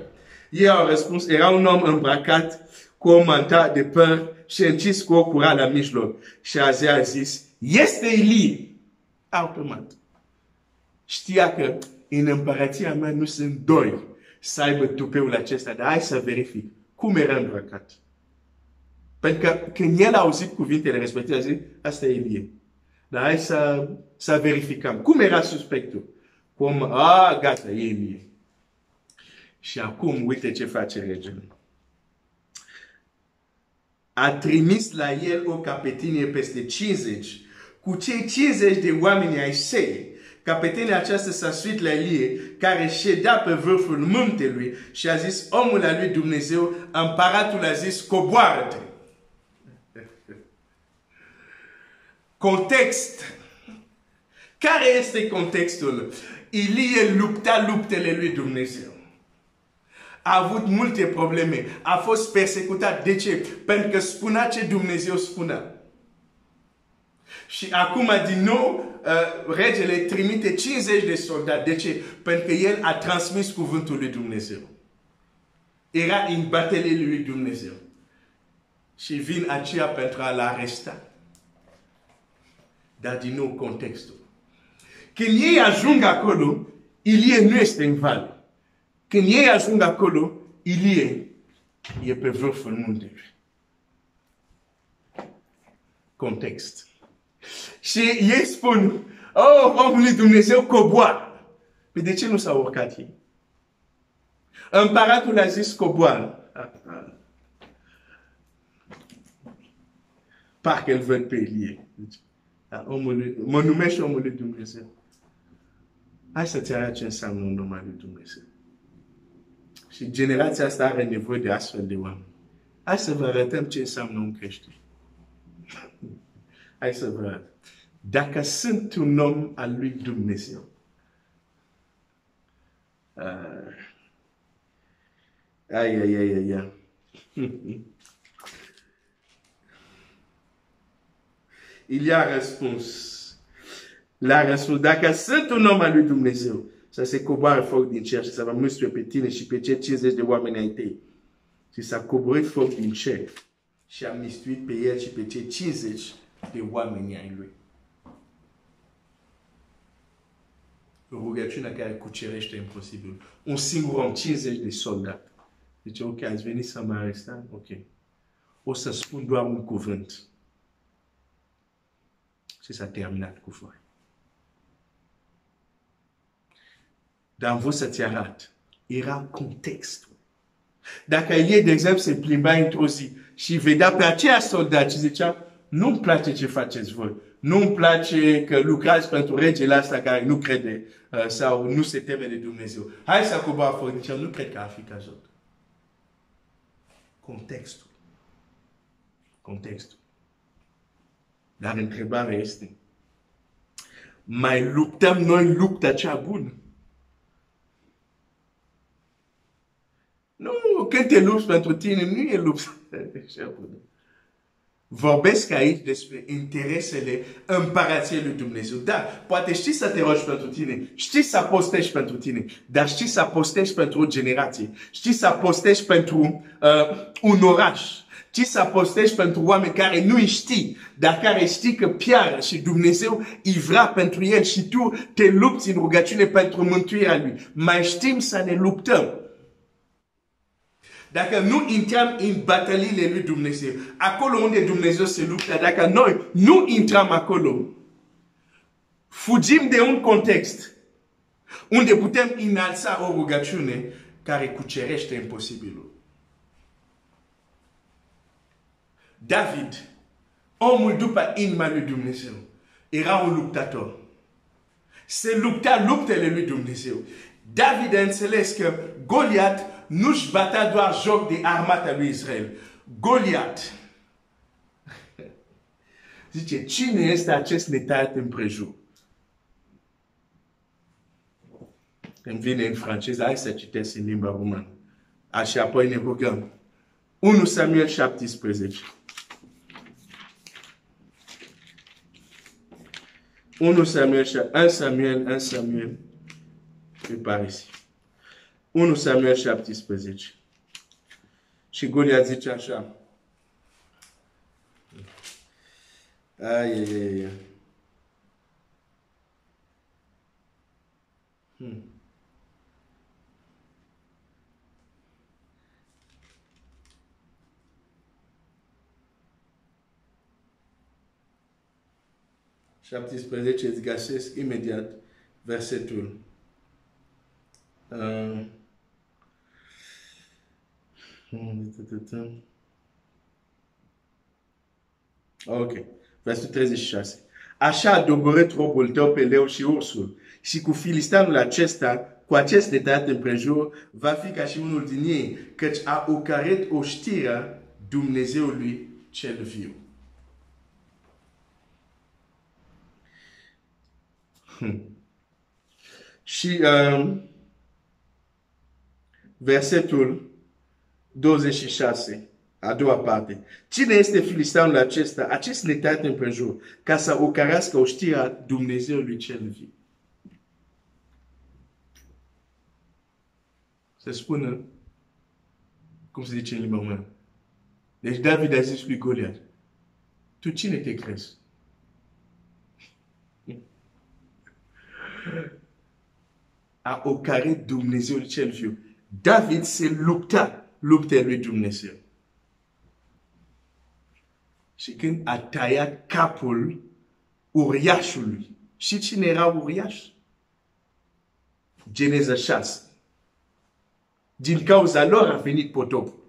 Ei au răspuns, era un om îmbrăcat cu o manta de păr și încis cu o cura la mijloc. Și Azael a zis, este Ilie. Automat. Știa că în împărăția mea nu sunt doi să aibă tupeul acesta, dar hai să verific cum era îmbrăcat. Pentru că când el a auzit cuvintele respective, a zis, asta e Ilie. Dar hai să verificăm. Cum era suspectul? Gata, e Ilie. Și acum, uite ce face regele. A trimis la el o capetenie peste 50, cu cei 50 de oameni ai săi. Capetenia aceasta s-a suit la Elie, care ședea pe vârful muntelui și a zis, omul al lui Dumnezeu, împăratul a zis, coboară-te. Context. Care este contextul? Elie lupta luptele lui Dumnezeu. A avut multe probleme. A fost persecutat. De ce? Pentru că spunea ce Dumnezeu spunea. Și acum, din nou, regele trimite 50 de soldați. De ce? Pentru că el a transmis cuvântul lui Dumnezeu. Era în bătălie lui Dumnezeu. Și vin aceea pentru a-l aresta. Dar din nou contextul. Când ei ajung acolo, Ilie nu este în vale. Când ei ajung acolo, Ilie e pe vârful muntelui. Context. Și ei spun, omul lui Dumnezeu coboară. Păi de ce nu s-au urcat ei? Împăratul a zis coboară. Parcă îl văd pe Elie. Mă numește omul lui Dumnezeu. Hai să-ți arăt ce înseamnă un om al lui Dumnezeu. Și generația asta are nevoie de astfel de oameni. Hai să vă arătăm ce înseamnă un creștin. Hai să vă arăt. Dacă sunt un om al lui Dumnezeu, il a răspuns. La răspuns. Dacă sunt un om al lui Dumnezeu, să se coboare foc din cer și să vă mustuie pe tine și pe cei 50 de oameni ai tăi. Și s-a coborât foc din cer și a mistuit pe el și pe cei 50 de oameni ai lui. Rugăciunea care cucerește imposibil. Un singur om, 50 de soldați. Deci, ok, ați venit să mă arestați? Ok. O să spun doar un cuvânt. Și s-a terminat cu voi. Dar am vrut să-ți arăt. Era contextul. Dacă el, de exemplu, se plimba într-o zi și vedea pe aceia soldați și zicea, nu-mi place ce faceți voi. Nu-mi place că lucrați pentru regele ăsta care nu crede sau nu se teme de Dumnezeu. Hai să coboară foc. Zicea, nu cred că ar fi cazat. Contextul. Contextul. Dar întrebarea este, mai luptăm noi lupta cea bună? Nu, când te lupți pentru tine, nu e lupta cea bună. vorbesc aici despre interesele împărației lui Dumnezeu. Dar poate știi să te rogi pentru tine, știi să postești pentru tine, dar știi să postești pentru o generație, știi să postești pentru un oraș, știi să postești pentru oameni care nu îi știi, dar care știi că piară și Dumnezeu îi vrea pentru el și tu te lupți în rugăciune pentru mântuirea lui. Mai știm să ne luptăm. Dacă nu intrăm în bataliile lui Dumnezeu, acolo unde Dumnezeu se luptă, dacă noi nu intrăm acolo, fugim de un context unde putem înalța o rugăciune care cucerește imposibilul. David, omul după inima lui Dumnezeu, era un luptător. Se lupta luptele lui Dumnezeu. David a înțeles că Goliat nu-și bătea doar joc de armata lui Israel. Goliat zice, cine este acest netăiat împrejur? Îmi vine în franceză, hai să citesc în limba română. Și apoi ne rugăm. 1 Samuel 17. 1 Samuel, prepare ici. 1 Samuel 17. Și Goliat zice așa. Ai. 17 îți găsesc imediat versetul. Ok. Versetul 36. Așa a doborât robul tău pe leu și ursul. Și cu filistanul acesta, cu acest netăiat împrejur, va fi ca și unul din ei, căci a ocărât oștirea Dumnezeului cel viu. Și versetul 26, a doua parte. Cine este filistanul acesta, acest netăiat împrejur, ca să ocărească oștirea Dumnezeului cel viu? Se spune, cum se zice în limba română. Deci David a zis lui Goliat, tu cine te crezi? A ocărât Dumnezeul cel viu. David se lupta luptele lui Dumnezeu. Și când a tăiat capul uriașului. Și cine era uriaș? Geneza 6. Din cauza lor a venit potopul.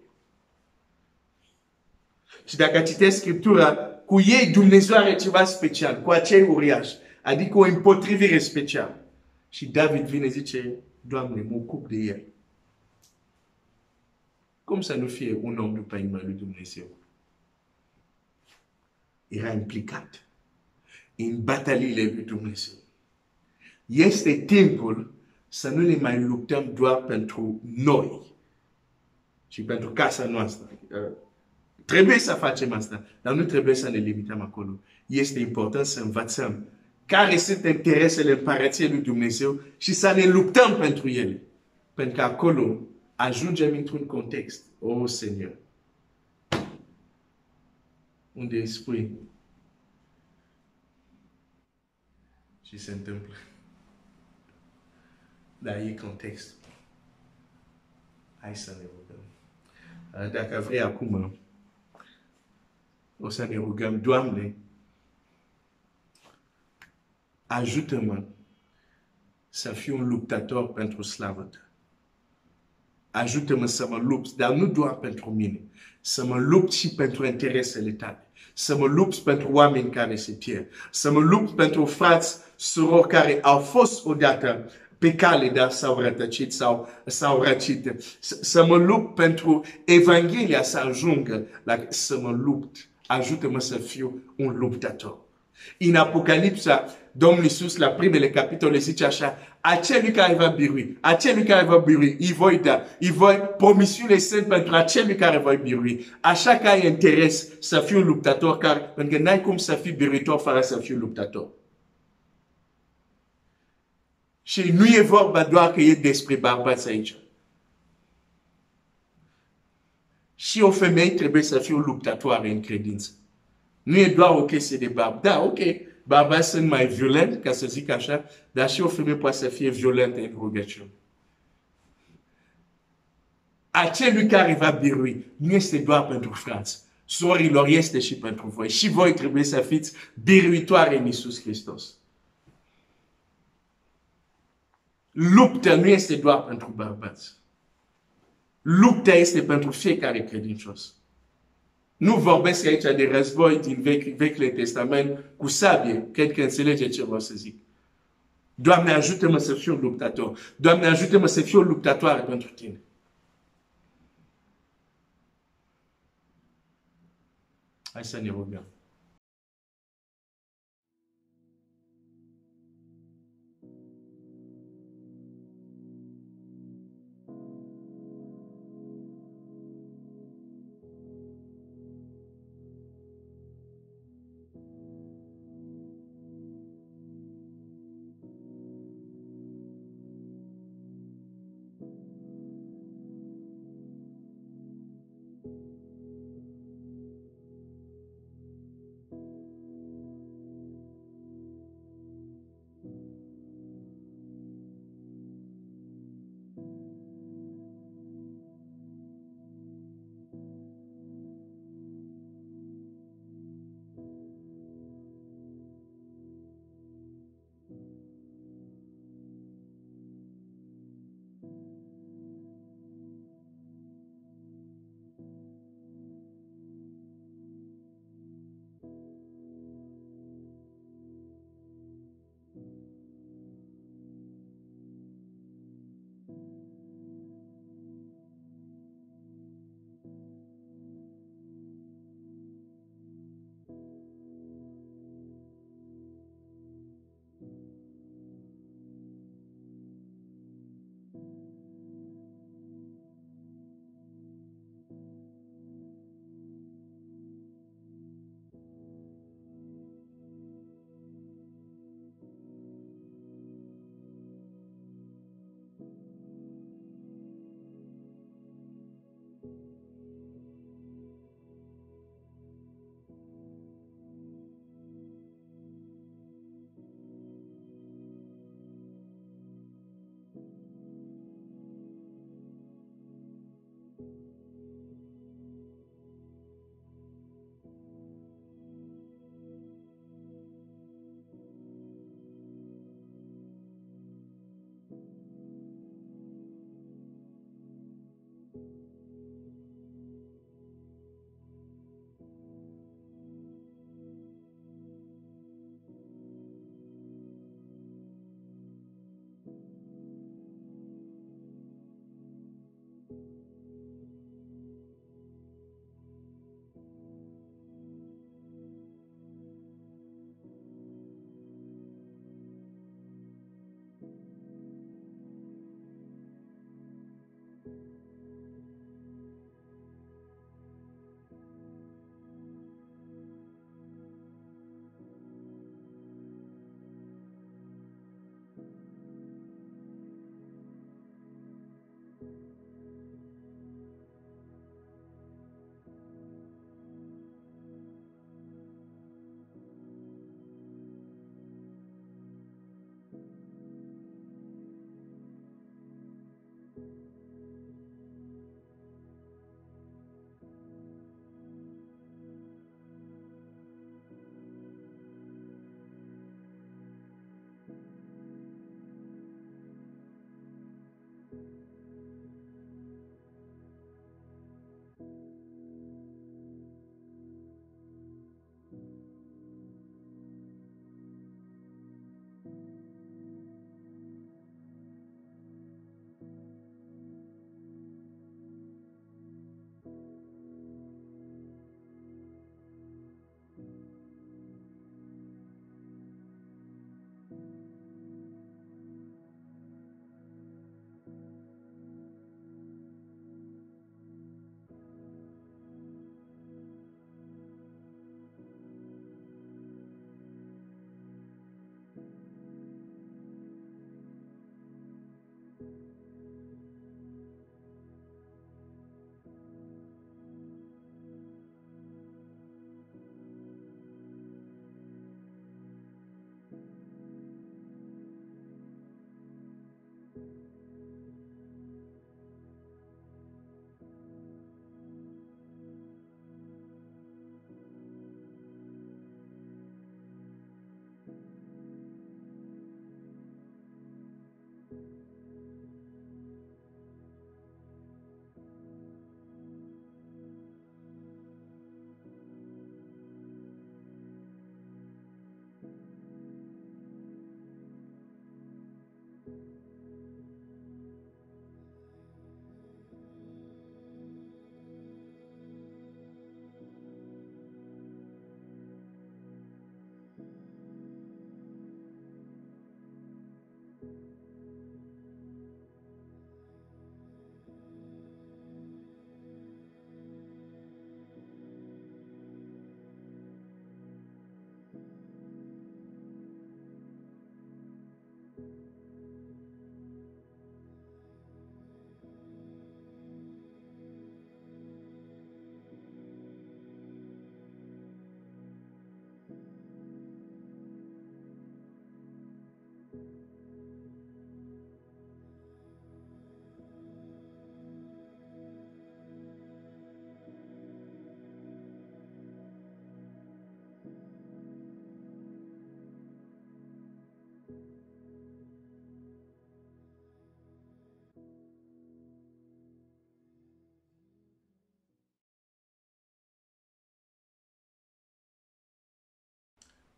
Și dacă citești Scriptura, cu ei Dumnezeu are ceva special, cu acei uriași. Adică o împotrivire specială. Și David vine zice, Doamne, mă ocup de el. Cum să nu fie un om după inima lui Dumnezeu? Era implicat în bataliile lui Dumnezeu. Este timpul să nu ne mai luptăm doar pentru noi și pentru casa noastră. Trebuie să facem asta, dar nu trebuie să ne limităm acolo. Este important să învățăm care sunt interesele împărăției lui Dumnezeu și să ne luptăm pentru ele. Pentru că acolo ajungem într-un context. Oh, Seigneur! Unde îi spui și se întâmplă. Dar e context. Hai să ne rugăm. Dacă vrei acum, o să ne rugăm, Doamne, ajută-mă să fiu un luptător pentru slavă ta. Ajută-mă să mă lupt, dar nu doar pentru mine. Să mă lupt și pentru interesele tale. Să mă lupt pentru oameni care se pierd. Să mă lupt pentru frați, surori care au fost odată pe cale, dar s-au rătăcit sau s-au răcit. Să mă lupt pentru Evanghelia să ajungă, să mă lupt. Ajută-mă să fiu un luptător. In Apocalipsa, Domnul Iisus, la primele capitole, zice așa, acelui care va birui, acelui care va birui, îi voi promisiune sunt pentru acelui care va birui. Așa că ai interes să fii un luptător, pentru că n-ai cum să fii biruitor fără să fii un luptător. Și nu e vorba doar că e despre bărbați aici. Și o femeie trebuie să fie o luptătoare în credință. Nu e doar o chestie de bărbat. Da, ok, bărbați sunt mai violenți, ca să zic așa, dar și o femeie poate să fie violentă în rugăciune. Acelui care va birui nu este doar pentru frați. Sorilor, este și pentru voi. Și voi trebuie să fiți biruitoare în Iisus Hristos. Lupta nu este doar pentru bărbați. Lupta este pentru fiecare credincios. Nu vorbesc aici de război din Vechiul Testament cu sabie. Cred că înțelege ce vreau să zic. Doamne, ajută-mă să fiu un luptător. Doamne, ajută-mă să fiu o luptătoare pentru tine. Hai să ne rugăm.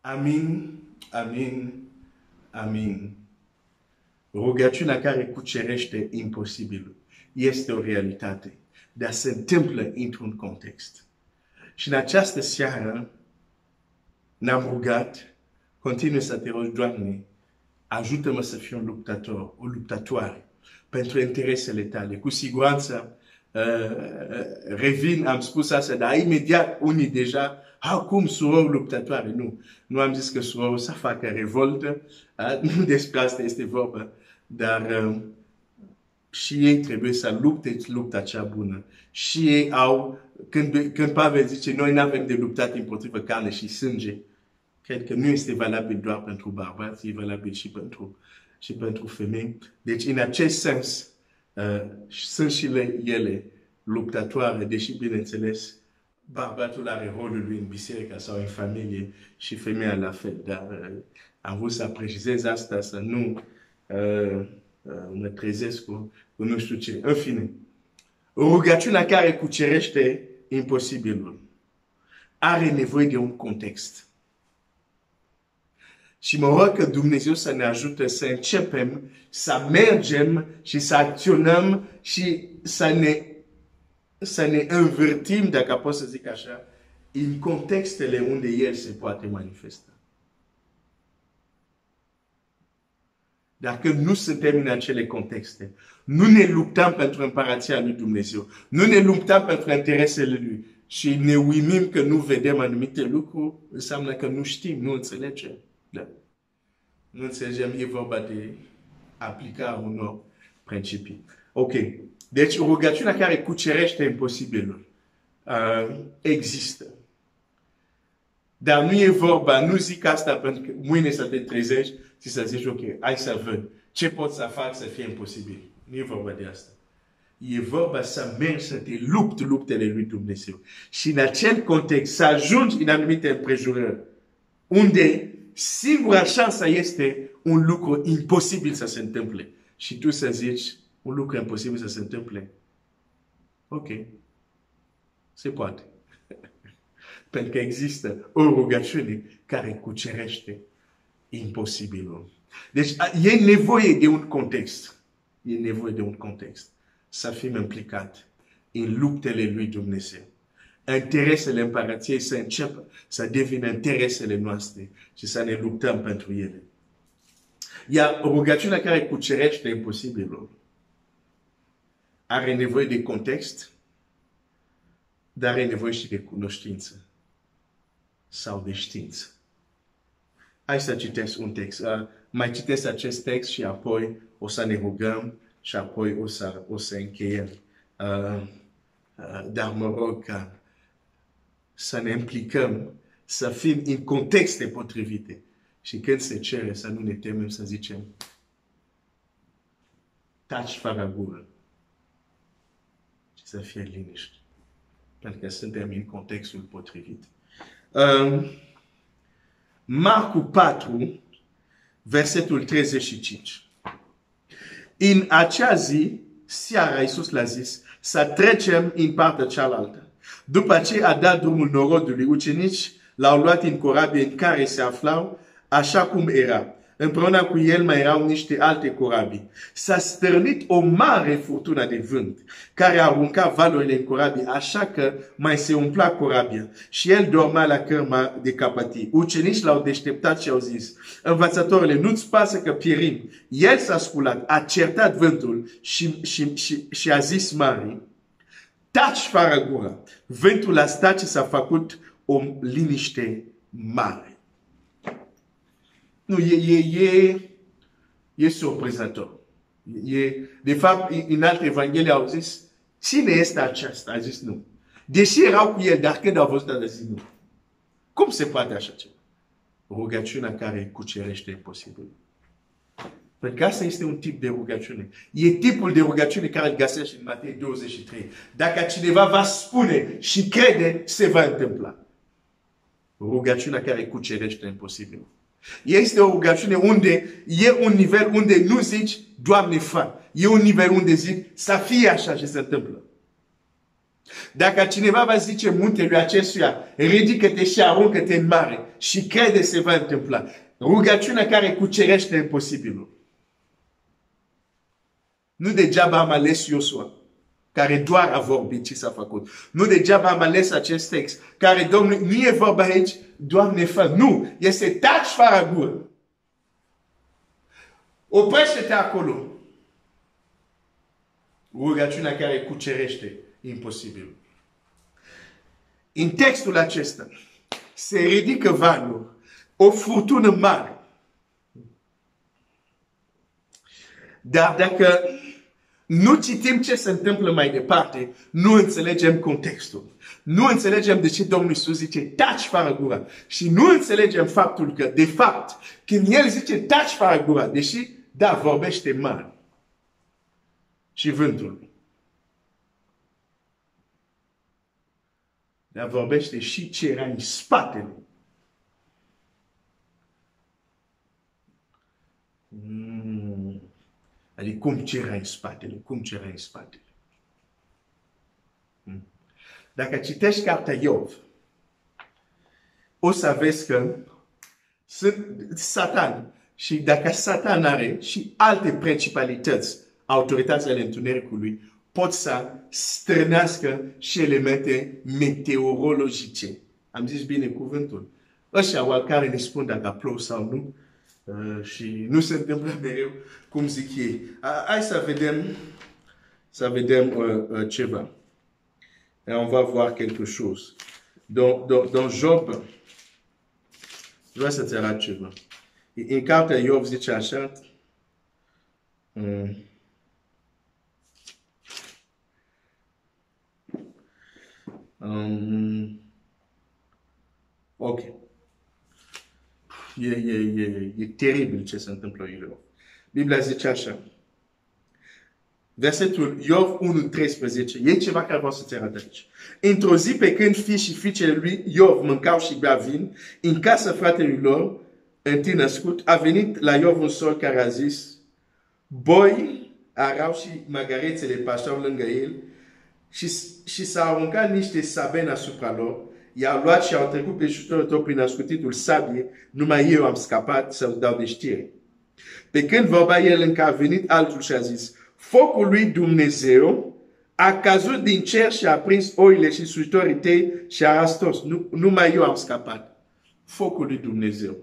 Amin, amin, amin. Rugăciunea care cucerește imposibilul este o realitate, dar se întâmplă într-un context. Și în această seară ne-am rugat, continui să te rogi, Doamne, ajută-mă să fiu un luptător, o luptătoare pentru interesele tale. Cu siguranță revin, am spus asta, dar imediat unii deja, cum surori luptătoare? Nu am zis că surori să facă revoltă, nu despre asta este vorba, dar și ei trebuie să lupte lupta cea bună. Și ei au, când Pavel zice, noi nu avem de luptat împotriva carne și sânge, cred că nu este valabil doar pentru bărbați, e valabil și pentru femei. Deci, în acest sens, sunt și ele luptătoare, deși, bineînțeles, bărbatul are rolul lui în biserică sau în familie și femeia la fel. Dar am vrut să precizez asta, să nu mă trezesc cu nu știu ce. În fine, rugăciunea care cucerește imposibilul are nevoie de un context. Și mă rog că Dumnezeu să ne ajute să începem, să mergem și să acționăm și să ne învârtim, dacă pot să zic așa, în contextele unde El se poate manifesta. Dacă nu suntem în acele contexte, nu ne luptăm pentru împărația lui Dumnezeu, nu ne luptăm pentru interesele Lui și ne uimim că nu vedem anumite lucruri, înseamnă că nu știm, nu înțelegem. Da. Nu înțelegem, e vorba de aplicarea unor principii. Ok. Deci rugăciunea care cucerește imposibilul există. Dar nu e vorba, nu zic asta pentru că mâine să te trezești și să zici, ok, hai să văd ce pot să fac să fie imposibil. Nu e vorba de asta. E vorba să mergi să te lupți luptele lui Dumnezeu. Și în acel context să ajungi în anumite împrejurări unde singura șansă este un lucru imposibil să se întâmple. Și tu să zici, un lucru imposibil să se întâmple. Ok. Se poate. Pentru că există o rugăciune care cucerește imposibilul. Deci e nevoie de un context. E nevoie de un context. Să fim implicat în luptele lui Dumnezeu. Interesele împărăției să înceapă să devină interesele noastre și să ne luptăm pentru ele. Iar rugăciunea care cucerește imposibilul are nevoie de context, dar are nevoie și de cunoștință sau de știință. Hai să citesc un text. Mai citesc acest text și apoi o să ne rugăm și apoi o să încheiem. Dar mă rog ca să ne implicăm, să fim în contexte potrivite. Și când se cere să nu ne temem să zicem taci fără gură și să fie liniște. Pentru că suntem în contextul potrivit. Marcu 4, versetul 35. În acea zi, seara, Iisus l-a zis, să trecem în partea cealaltă. După ce a dat drumul norodului, ucenici l-au luat în corabie în care se aflau, așa cum era. Împreună cu el mai erau niște alte corabii. S-a stârnit o mare furtună de vânt, care arunca valurile în corabii, așa că mai se umpla corabia. Și el dormea la cârma de capatii. Ucenicii l-au deșteptat și au zis: Învățătorule, nu-ți pasă că pierim? El s-a sculat, a certat vântul și a zis marii: taci, fără gură. Vântul a stat și s-a făcut o liniște mare. Nu, e surprinzător. De fapt, în alte evanghelii au zis: cine este acesta? A zis nu. Deși erau cu el, dar când au văzut, a zis nu. Cum se poate așa ceva? Rugăciunea care cucerește imposibil. Pentru că asta este un tip de rugăciune. E tipul de rugăciune care îl găsești în Matei 23. Dacă cineva va spune și crede, se va întâmpla. Rugăciunea care cucerește imposibil. Este o rugăciune unde e un nivel unde nu zici, Doamne, fă. E un nivel unde zici, să fie așa și se întâmplă. Dacă cineva va zice muntelui acestuia, ridică-te și aruncă-te în mare și crede, se va întâmpla. Rugăciunea care cucerește imposibilul. Nu degeaba am ales Iosua, care doar a vorbit ce s-a făcut. Nu degeaba am ales acest text, care, Domnul, nu e vorba aici, Doamne, fă. Nu, este taci, fără gură. Oprește-te acolo. Rugăciunea care cucerește imposibil. În textul acesta se ridică valul, o furtună mare. Dar dacă nu citim ce se întâmplă mai departe, nu înțelegem contextul. Nu înțelegem de ce Domnul Iisus zice taci, fără gură. Și nu înțelegem faptul că, de fapt, când El zice taci, fără gură, deși, da, vorbește mare. Și vântul. Dar vorbește și ce era în spatele. Adică cum ce era în spatele, cum ce era în spatele. Dacă citești cartea Iov, o să vezi că Satan, și dacă Satan are și alte principalități, autorități ale întunericului, pot să strânească și elemente meteorologice. Am zis bine cuvântul. Ăștia oarecare ne spun dacă plouă sau nu. Și nu se întâmplă mereu cum zic ei. Hai să vedem ceva. Et on va voir quelque chose. Dans Job, vreau să-ți arăt ceva. În cartea Iov zice așa, ok. E teribil ce se întâmplă în Iov. Biblia zice așa. Versetul Iov 1:13. E ceva care vreau să-ți arăt aici. Într-o zi, pe când fii și fiicele lui Iov mâncau și bea vin, în casa fratelui lor, întâi născut, a venit la Iov un sol care a zis: boi, arau și măgărețele pașau lângă el și s-a aruncat niște sabeni asupra lor. I-au luat și au trecut pe jutorul tău prin ascutitul sabie, numai eu am scăpat să-ți dau de știre. Pe când vorba el, încă a venit altul și a zis: focul lui Dumnezeu a căzut din cer și a prins oile și slujitorii tăi și a rastos. Numai eu am scăpat. Focul lui Dumnezeu.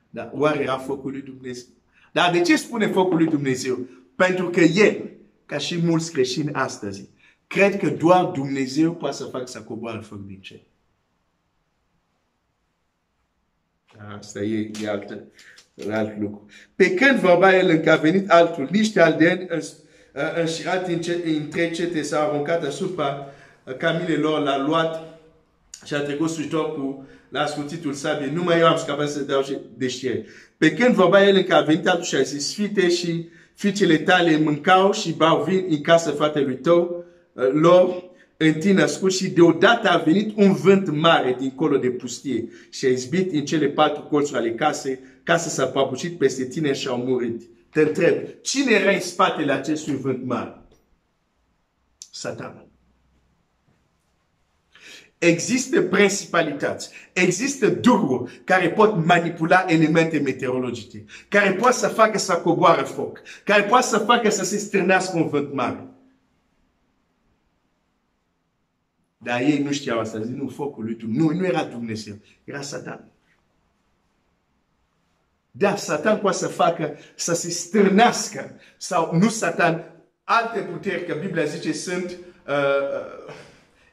Dar oare era focul lui Dumnezeu? Dar de ce spune focul lui Dumnezeu? Pentru că el, ca și mulți creștini astăzi, cred că doar Dumnezeu poate să facă să coboare foc din cer. Asta e alt lucru. Pe când vorba el, încă a venit altul, niște aldeeni înșirați între cete s-au aruncat asupra camilelor, l-a luat și a trecut slujitor cu la ascutitul sabiei. Numai eu am scăpat să dau de știre. Pe când vorba el, încă a venit altul și a zis: fite și fiicele tale mâncau și bau vin în casa fratelui tău lor întâi născut și deodată a venit un vânt mare dincolo de pustie și a izbit în cele 4 colțuri ale casei, casa s-a prăbușit peste tine și au murit. Te întreb, cine era în spatele acestui vânt mare? Satan. Există principalități, există duhuri care pot manipula elemente meteorologice, care pot să facă să coboare foc, care pot să facă să se strânească un vânt mare. Dar ei nu știau asta, zic, nu, focul lui Dumnezeu. Nu era Dumnezeu, era Satan. Da, Satan poate să facă să se strânească, sau nu Satan, alte puteri, că Biblia zice, sunt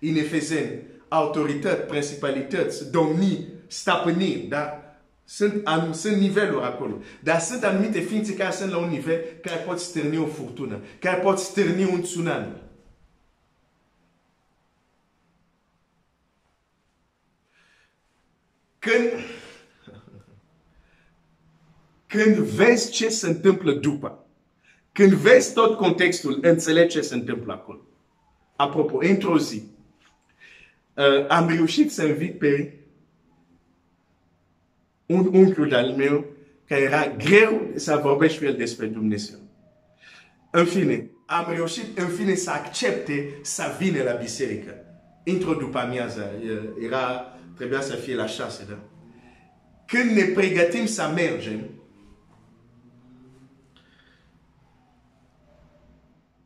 în Efeseni, autorități, principalități, domnii, stăpâniri, da? Sunt niveluri acolo. Dar sunt anumite ființe care sunt la un nivel care pot stârni o furtună, care pot stârni un tsunami. Când vezi ce se întâmplă după, când vezi tot contextul, înțelegi ce se întâmplă acolo. Apropo, într-o zi, am reușit să invit pe un unchiul al meu care era greu să vorbești cu el despre Dumnezeu. În fine, am reușit în fine să accepte să vină la biserică. Într-o după amiază, trebuia să fie la 6, da? Când ne pregătim să mergem,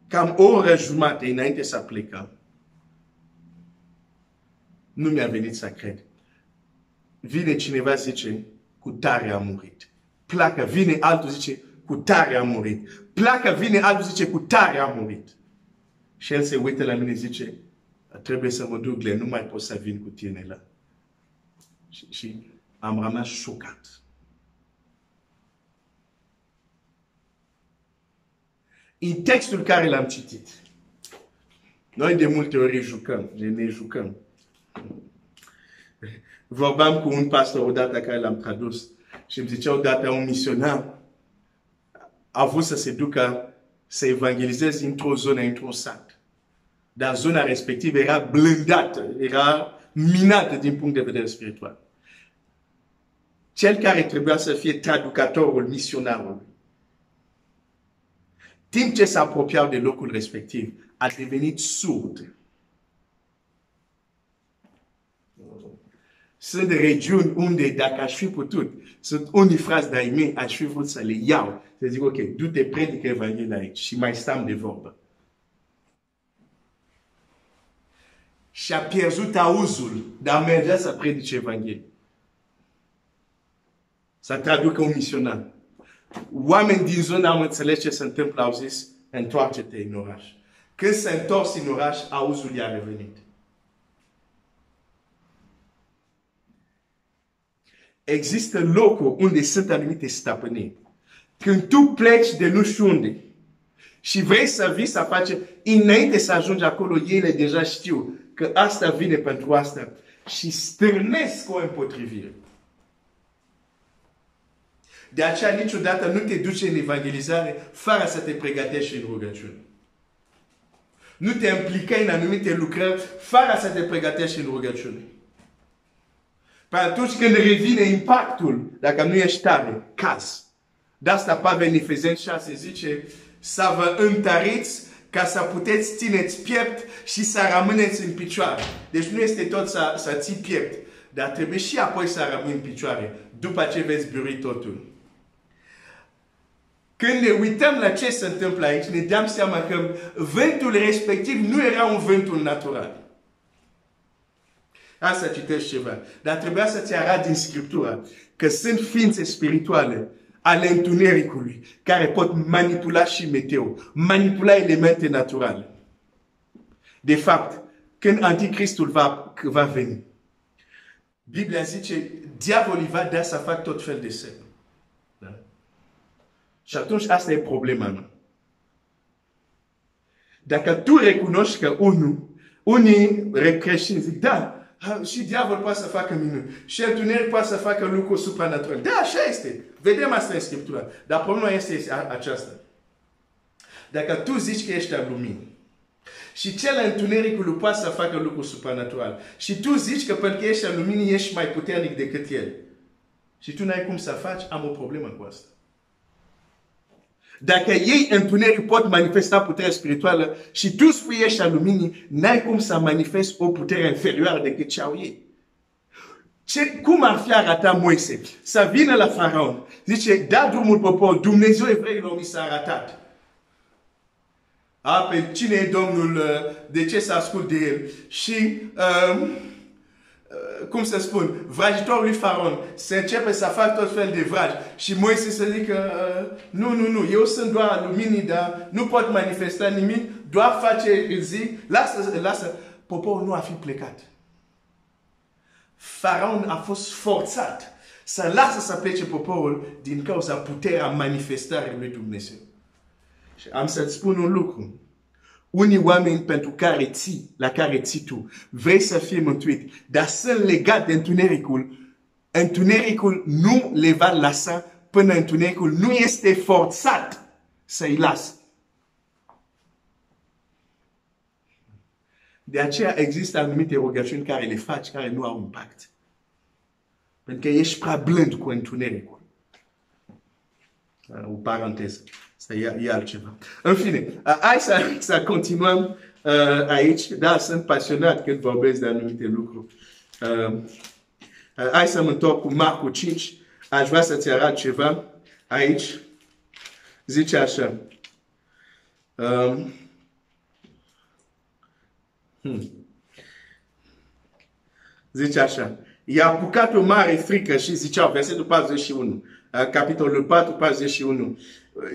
cam o oră jumate înainte să plecăm, nu mi-a venit să cred. Vine cineva, zice, cu tare a murit. Pleacă, vine altul, zice, cu tare a murit. Pleacă, vine altul, zice, cu tare a murit. Și el se uită la mine, zice, trebuie să mă duc, Glenn, nu mai pot să vin cu tine la. Și am rămas șocat. În textul care l-am citit, noi de multe ori ne jucăm. Vorbeam cu un pastor odată care l-am tradus și îmi zicea odată un misionar a vrut să se ducă să evangelizeze într-o zonă, într-un sat. Dar zona respectivă era blindată, era minată din punct de vedere spiritual. Cel care trebuia să fie traducătorul misionarului, timp ce s-a apropiat de locul respectiv, a devenit surd. Sunt regiuni unde, dacă aș fi putut, sunt unii frați de-ai mei, aș fi vrut să le iau. Să zic, ok, du-te, predică Evanghelia aici și mai stăm de vorbă. Și a pierdut auzul, dar mergea să predice Evanghelia. Să traducă un misionar. Oameni din zona am înțeles ce se întâmplă, au zis, întoarce-te în oraș. Când s-a întors în oraș, auzul i-a revenit. Există locuri unde sunt anumite stăpâniri. Când tu pleci de nu știu unde și vrei să vii să faci, înainte să ajungi acolo, ele deja știu că asta vine pentru asta și stârnesc o împotrivire. De aceea niciodată nu te duci în evangelizare fără să te pregătești în rugăciune. Nu te implica în anumite lucrări fără să te pregătești în rugăciune. Pe atunci când revine impactul, dacă nu ești tare, caz. De asta Pavel în Efeseni 6 zice să vă întăriți ca să puteți țineți piept și să rămâneți în picioare. Deci nu este tot să ții piept, dar trebuie și apoi să rămâni în picioare, după ce veți birui totul. Când ne uităm la ce se întâmplă aici, ne dăm seama că vântul respectiv nu era un vântul natural. Asta citești ceva. Dar trebuia să-ți arăt din Scriptură că sunt ființe spirituale ale întunericului care pot manipula și meteo, manipula elemente naturale. De fapt, când Anticristul va veni, Biblia zice, diavolul va da să facă tot fel de semne. Da? Și atunci asta e problema mea. Dacă tu recunoști că unii creștini zic, da, și diavolul poate să facă minuni. Și întuneric poate să facă lucruri supranaturale. Da, așa este. Vedem asta în Scriptură. Dar problema este aceasta. Dacă tu zici că ești al luminii și cel întunericul poate să facă lucruri supranaturale și tu zici că pentru că ești al luminii ești mai puternic decât el și tu n-ai cum să faci, am o problemă cu asta. Dacă ei întuneric pot manifesta puterea spirituală și tu spui ești al luminii, n-ai cum să manifesti o putere inferioară decât ce au ei. Cum ar fi arătat Moise? Să vină la Faraon. Zice, da drumul popor, Dumnezeu evreilor mi s-a arătat. Pe cine e Domnul, de ce să ascult de el? Și, cum să spun, vrajitorul lui Faraon se începe să facă tot fel de vraj. Și Moise să zică, nu, eu sunt doar al luminii, dar nu pot manifesta nimic, doar face, zic, lasă. Poporul nu a fi plecat. Faraon a fost forțat să lasă să plece poporul din cauza puterea manifestării lui Dumnezeu. Și am să-ți spun un lucru. Unii oameni pentru care la care ții tu, vrei să fii mântuit, dar sunt legat de întunericul. Întunericul nu le va lăsa până întunericul nu este forțat să-i lasă. De aceea există anumite rugăciuni care le faci, care nu au impact. Pentru că ești prea blând cu întunericul. O paranteză. Asta e altceva. În fine, hai să continuăm aici. Da, sunt pasionat când vorbesc de anumite lucruri. Hai să mă întorc cu Marcu 5. Aș vrea să-ți arăt ceva aici. Zice așa. Zice așa. I-a apucat o mare frică și ziceau, versetul 41, capitolul 4, 41.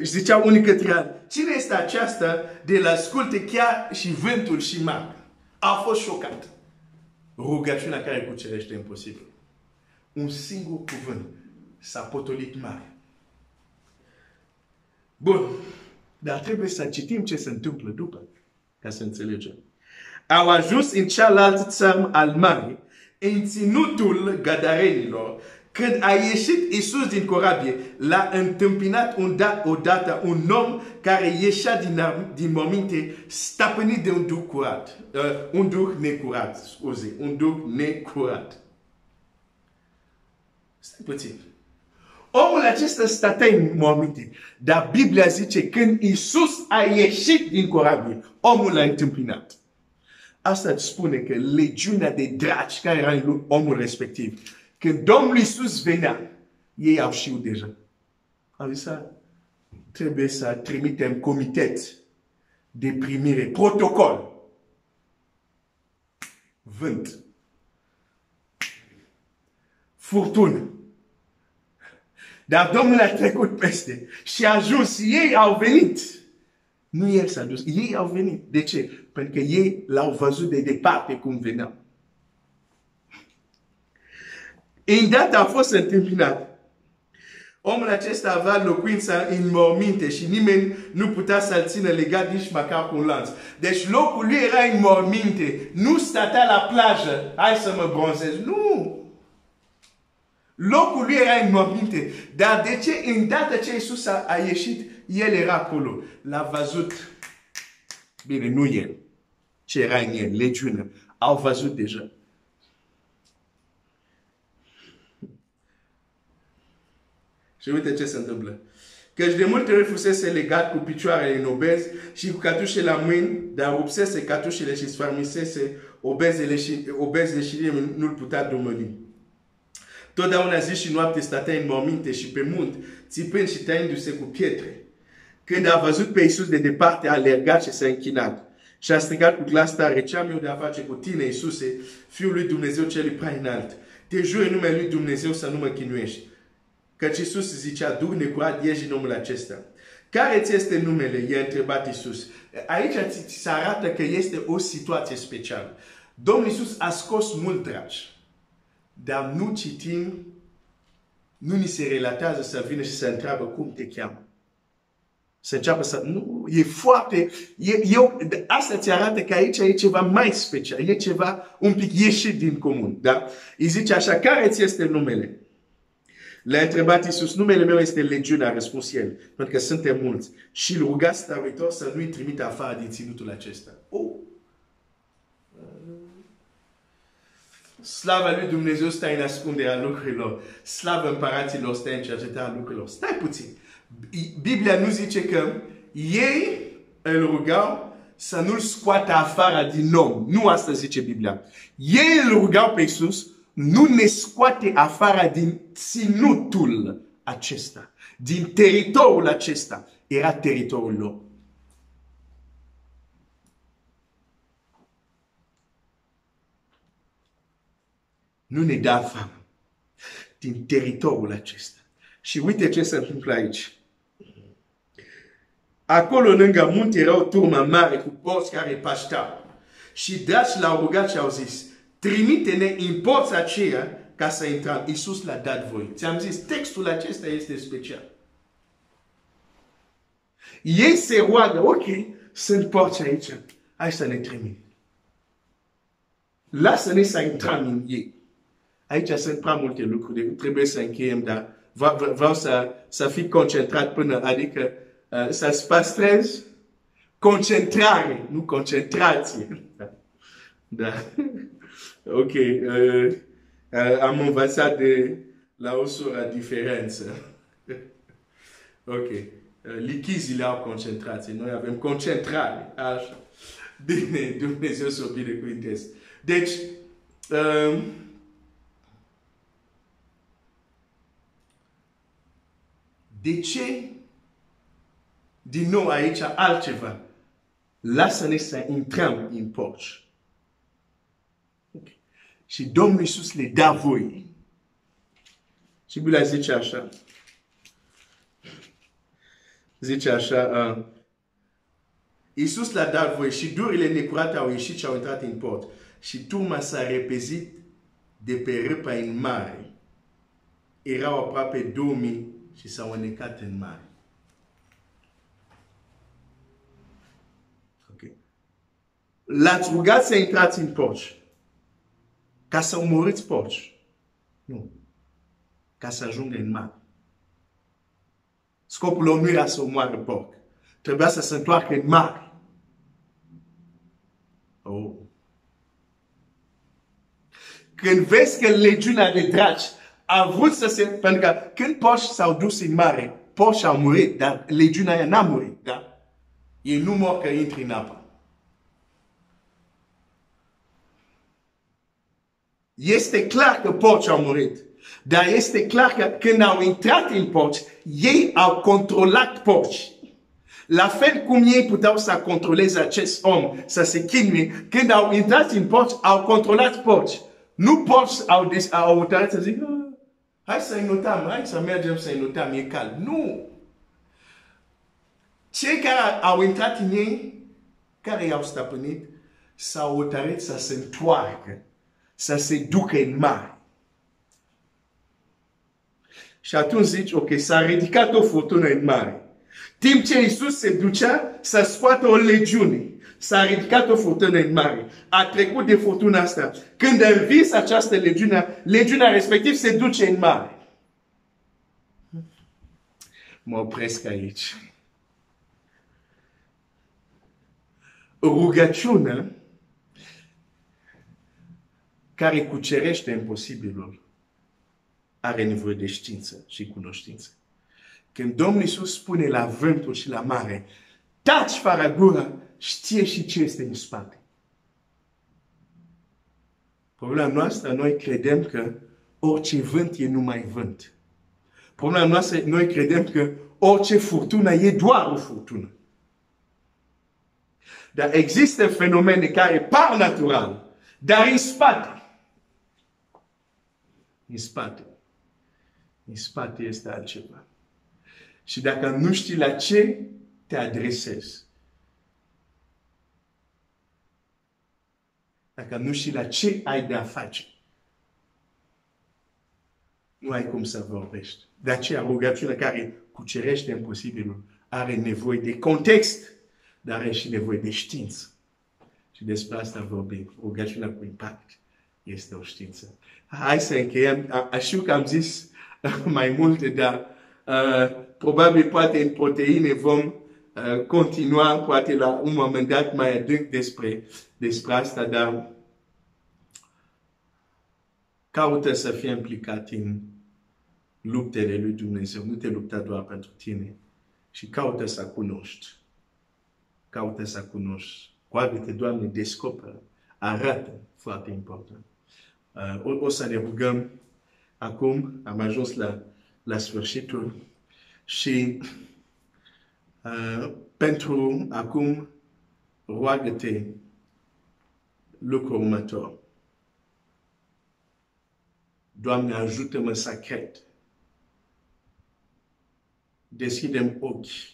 Ziceau unii către alții, cine este aceasta de la asculte chiar și vântul și mare? A fost șocat. Rugăciunea care cucerește imposibil. Un singur cuvânt s-a potolit mare. Bun, dar trebuie să citim ce se întâmplă după, ca să înțelegem. Au ajuns în cealaltă țărm al mării, în ținutul Gadarenilor. Când a ieșit Iisus din corabie, l-a întâmpinat odată un om care ieșea din morminte, stăpânit de un duh curat. Un duh necurat, un duh necurat. Stai puțin. Omul acesta stătea în morminte, dar Biblia zice, când Iisus a ieșit din corabie, omul l-a întâmpinat. Asta îți spune că legiunea de dragi care era în omul respectiv, când Domnul Iisus venea, ei au știut deja. Au zis, trebuie să trimitem comitet de primire, protocol. Vânt. Furtună. Dar Domnul a trecut peste și a ajuns. Ei au venit. Nu el s-a dus. Ei au venit. De ce? Pentru că ei l-au văzut de departe cum veneau. Îndată a fost întâmpinat. Omul acesta avea locuința în morminte și nimeni nu putea să-l țină legat nici măcar cu un lanț. Deci locul lui era în morminte. Nu stătea la plajă. Hai să mă bronzez. Nu! Locul lui era în morminte. Dar de ce? Îndată ce Iisus a ieșit, el era acolo. L-a văzut. Bine, nu el. Ce era în el, legiune. Au văzut deja. Și uite ce se întâmplă. Căci de multe ori fusese legat cu picioarele în obez și cu cătușe la mâini, dar rupsese cătușele și sfarmisese obezele și nu-l putea domăni. Totdeauna zi și noapte stătea în morminte și pe munte, țipând și tăindu-se cu pietre. Când a văzut pe Iisus de departe, a alergat și s-a închinat. Și a strigat cu glas tare, ce am eu de a face cu tine, Iisuse, Fiul lui Dumnezeu celui prea înalt? Te jur în numele lui Dumnezeu să nu mă chinuiești. Căci Iisus zicea, duh necurat, ieși din omul acesta. Care ți este numele? I-a întrebat Iisus. Aici ți se arată că este o situație specială. Domnul Iisus a scos mult dragi. Dar nu citim, nu ni se relatează să vină și să întreabă cum te cheamă. Să înceapă să... Nu, e foarte... Asta ți arată că aici e ceva mai special. E ceva un pic ieșit din comun. Da? Îi zice așa, care ți este numele? Le-a întrebat Iisus, numele meu este Legiune, a răspuns el, pentru că suntem mulți. Și îl ruga stăruitor să nu-i trimite afară din ținutul acesta. Oh! Slava lui Dumnezeu stă în ascunderea lucrurilor. Slava împăraților stă în cercetarea lucrurilor. Stai puțin. Biblia nu zice că ei îl rugau să nu-l scoată afară din om. Nu asta zice Biblia. Ei îl rugau pe Iisus, nu ne scoate afară din ținutul acesta, din teritoriul acesta. Era teritoriul lor. Nu ne dă afară din teritoriul acesta. Și uite ce se întâmplă aici. Acolo lângă munte era o turmă mare cu porți care pașteau. Și dragi l-au rugat și au zis, trimite-ne în porța aceea ca să intrăm. Iisus l-a dat voi. Ți-am zis, textul acesta este special. Ei se roagă, ok, sunt porți aici, hai să ne trimit. Lasă-ne să intrăm în ei. Aici sunt prea multe lucruri, trebuie să încheiem, dar vreau să fii concentrat până, adică să-ți păstrezi concentrare, nu concentrație. Da. Ok. Am învățat de la o soră diferență. Ok. Lichizile au concentrație. Noi avem concentrare. Așa. Bine, Dumnezeu să o binecuvânteze. Deci, de ce? Din nou aici altceva. Lasă-ne să intrăm în porci. Okay. Și Domnul Iisus le dă voi. Și Biblia zice așa. Zice așa. Iisus le-a dat voi și durile necurate au ieșit și au intrat în port. Și turma s-a repezit de pe râpa în mare. Erau aproape 2000 și s-au înecat în mare. L-ați rugat să intrați în porci. Ca să omorâți porci. Nu. Ca să ajungă în mare. Scopul lor nu era să omoară porc. Trebuia să se întoarcă în mare. Oh. Când vezi că legiunea de draci a vrut să se... Pentru că când porci s-au dus în mare, porci au murit, dar legiunea aia n-a murit. Da? Ei nu mor că intri în apă. Este clar că porci au murit. Dar este clar că când au intrat în porci, ei au controlat porci. La fel cum ei puteau să controleze acest om, să se chinuie, când au intrat în porci, au controlat porci. Nu porci au hotărât să zic, hai să înotăm, hai să mergem să înotăm, e cald. Nu! Cei care au intrat în ei, care i-au stăpânit, s-au hotărât să se întoarcă, să se ducă în mare. Și atunci zici, ok, s-a ridicat o furtună în mare. Timp ce Iisus se ducea să scoată o legiune, s-a ridicat o furtună în mare. A trecut de furtuna asta. Când a învins această legiune, legiunea respectiv se duce în mare. Mă opresc aici. Rugăciunea care cucerește imposibilul are nevoie de știință și cunoștință. Când Domnul Iisus spune la vântul și la mare, taci fără gură, știe și ce este în spate. Problema noastră, noi credem că orice vânt e numai vânt. Problema noastră, noi credem că orice furtună e doar o furtună. Dar există fenomene care par natural, dar în spate. În spate. În spate este altceva. Și dacă nu știi la ce te adresezi, dacă nu știi la ce ai de a face, nu ai cum să vorbești. De aceea rugăciunea care cucerește imposibilul are nevoie de context, dar are și nevoie de știință. Și despre asta vorbim. Rugăciunea cu impact este o știință. Hai să încheiem. Știu că am zis mai multe, dar probabil poate în proteine vom continua, poate la un moment dat mai adânc despre asta, dar caută să fie implicat în luptele lui Dumnezeu, nu te lupta doar pentru tine. Și caută să cunoști. Caută să cunoști. Roagă-te, Doamne, descoperă. Arată. Foarte important. O să ne rugăm. Acum am ajuns la sfârșitul. Și pentru acum, roagă-te lucrul următor. Doamne, ajută-mă să cred. Deschidem ochii.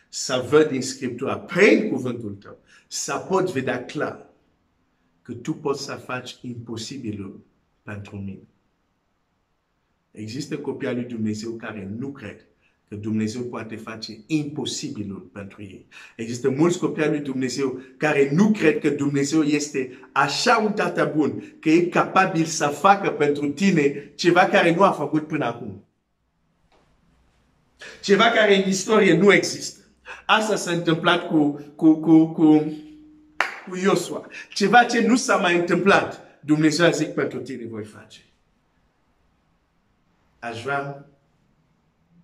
Să văd din Scriptura, prin cuvântul Tău, să pot vedea clar că Tu poți să faci imposibilul pentru mine. Există copii al lui Dumnezeu care nu cred că Dumnezeu poate face imposibilul pentru ei. Există mulți copii al lui Dumnezeu care nu cred că Dumnezeu este așa un tată bun, că e capabil să facă pentru tine ceva care nu a făcut până acum. Ceva care în istorie nu există. Asta s-a întâmplat cu Iosua. Ceva ce nu s-a mai întâmplat. Dumnezeu a zis, pentru tine voi face. Aș vrea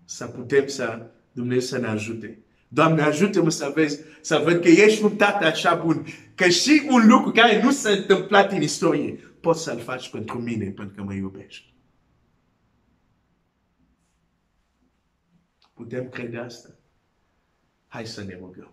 să putem să Dumnezeu să ne ajute. Doamne, ajută-mă să văd că ești un tată așa bun. Că și un lucru care nu s-a întâmplat în istorie, poți să-l faci pentru mine, pentru că mă iubești. Putem crede asta? Hai să ne rugăm.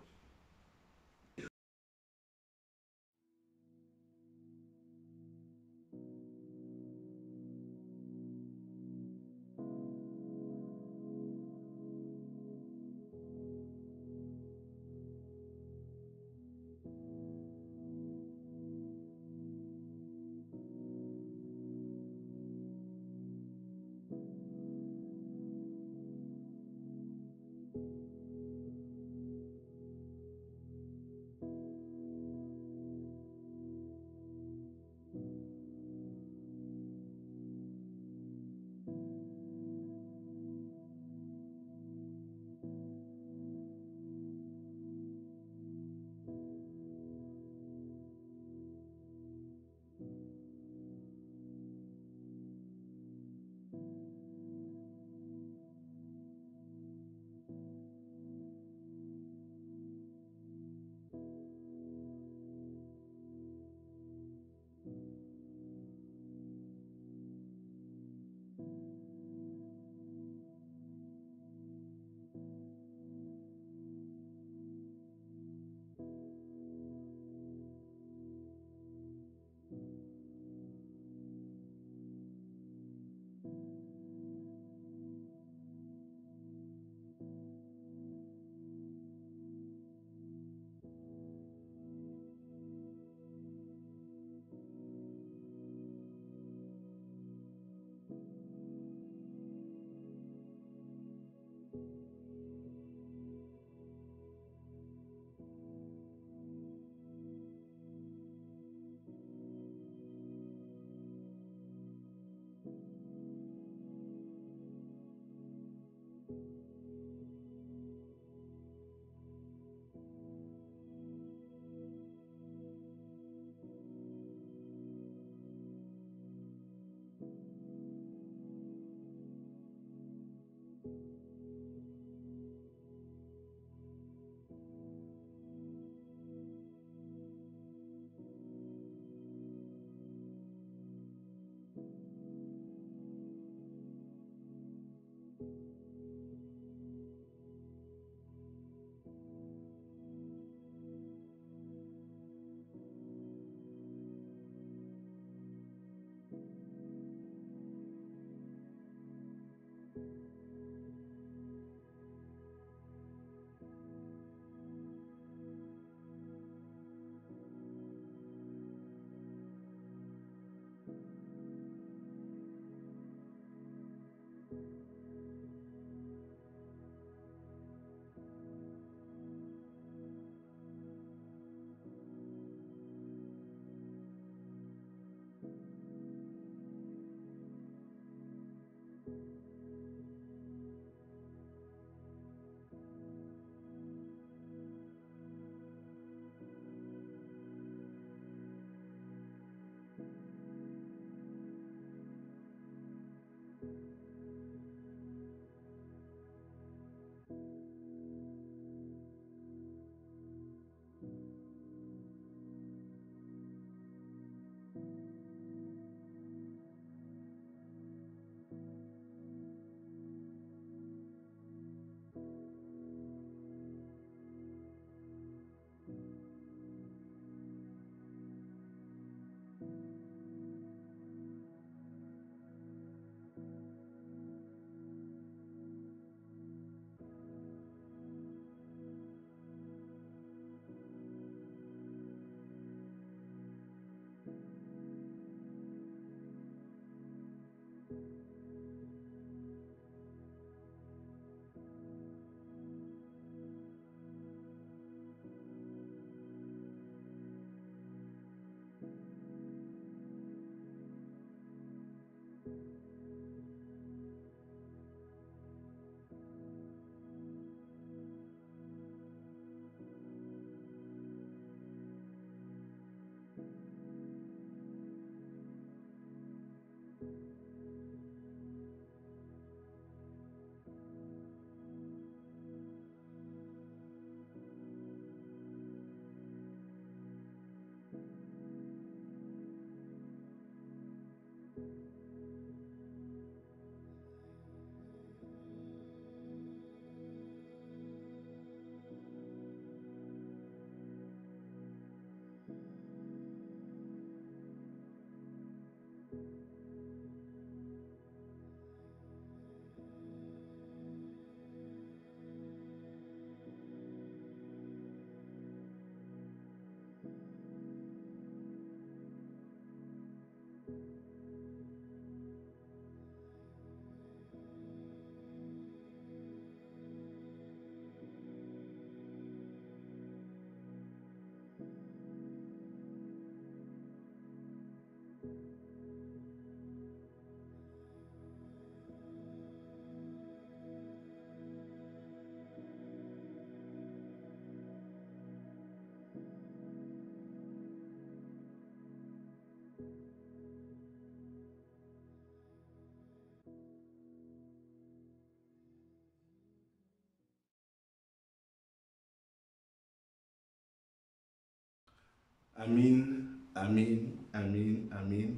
Amin, amin, amin, amin.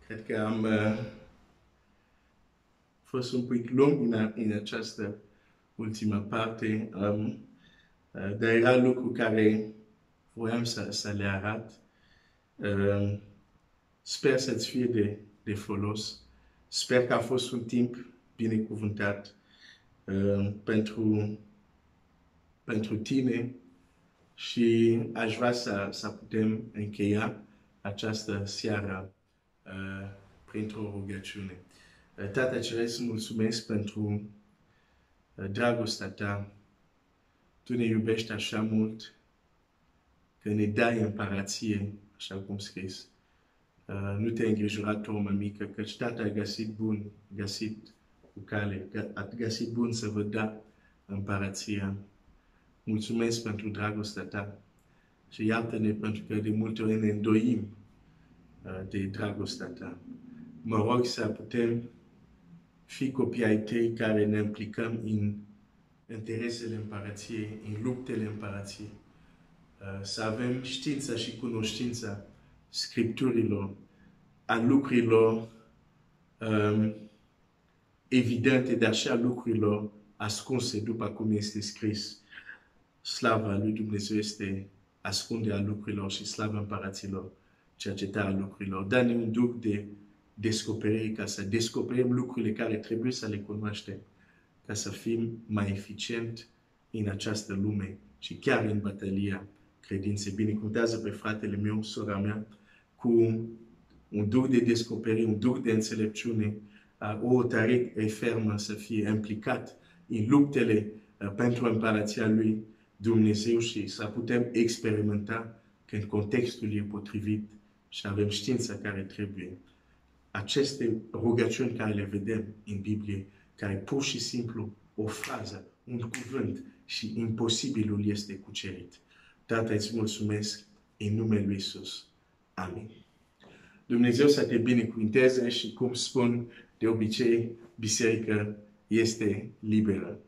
Cred că am fost un pic lung în această ultima parte, dar era lucru care voiam să le arăt. Sper să-ți fie de folos. Sper că a fost un timp binecuvântat pentru tine și aș vrea să putem încheia această seară printr-o rugăciune. Tată Ceresc, mulțumesc pentru dragostea ta. Tu ne iubești așa mult că ne dai împărație, așa cum scris. Nu te-ai îngrijorat, o urmă mică, căci Tată a găsit cu cale, a găsit bun să vă da împărația. Mulțumesc pentru dragostea ta și iartă-ne pentru că de multe ori ne îndoim de dragostea ta. Mă rog să putem fi copii ai tăi care ne implicăm în interesele împărației, în luptele împărației. Să avem știința și cunoștința Scripturilor, a lucrurilor evidente, dar și a lucrurilor ascunse, după cum este scris. Slava lui Dumnezeu este ascunde a lucrurilor și slava împăraților, cercetarea lucrurilor. Dă-ne un duc de descoperire ca să descoperim lucrurile care trebuie să le cunoaștem, ca să fim mai eficient în această lume și chiar în bătălia credinței. Binecuvântează pe fratele meu, sora mea, cu un duc de descoperire, un duc de înțelepciune, o tare fermă să fie implicat în luptele pentru împărația lui Dumnezeu și să putem experimenta că în contextul e potrivit și avem știința care trebuie. Aceste rugăciuni care le vedem în Biblie, care pur și simplu o frază, un cuvânt și imposibilul este cucerit. Tată, îți mulțumesc în numele lui Iisus. Amin. Dumnezeu să te binecuvânteze și, cum spun de obicei, biserica este liberă.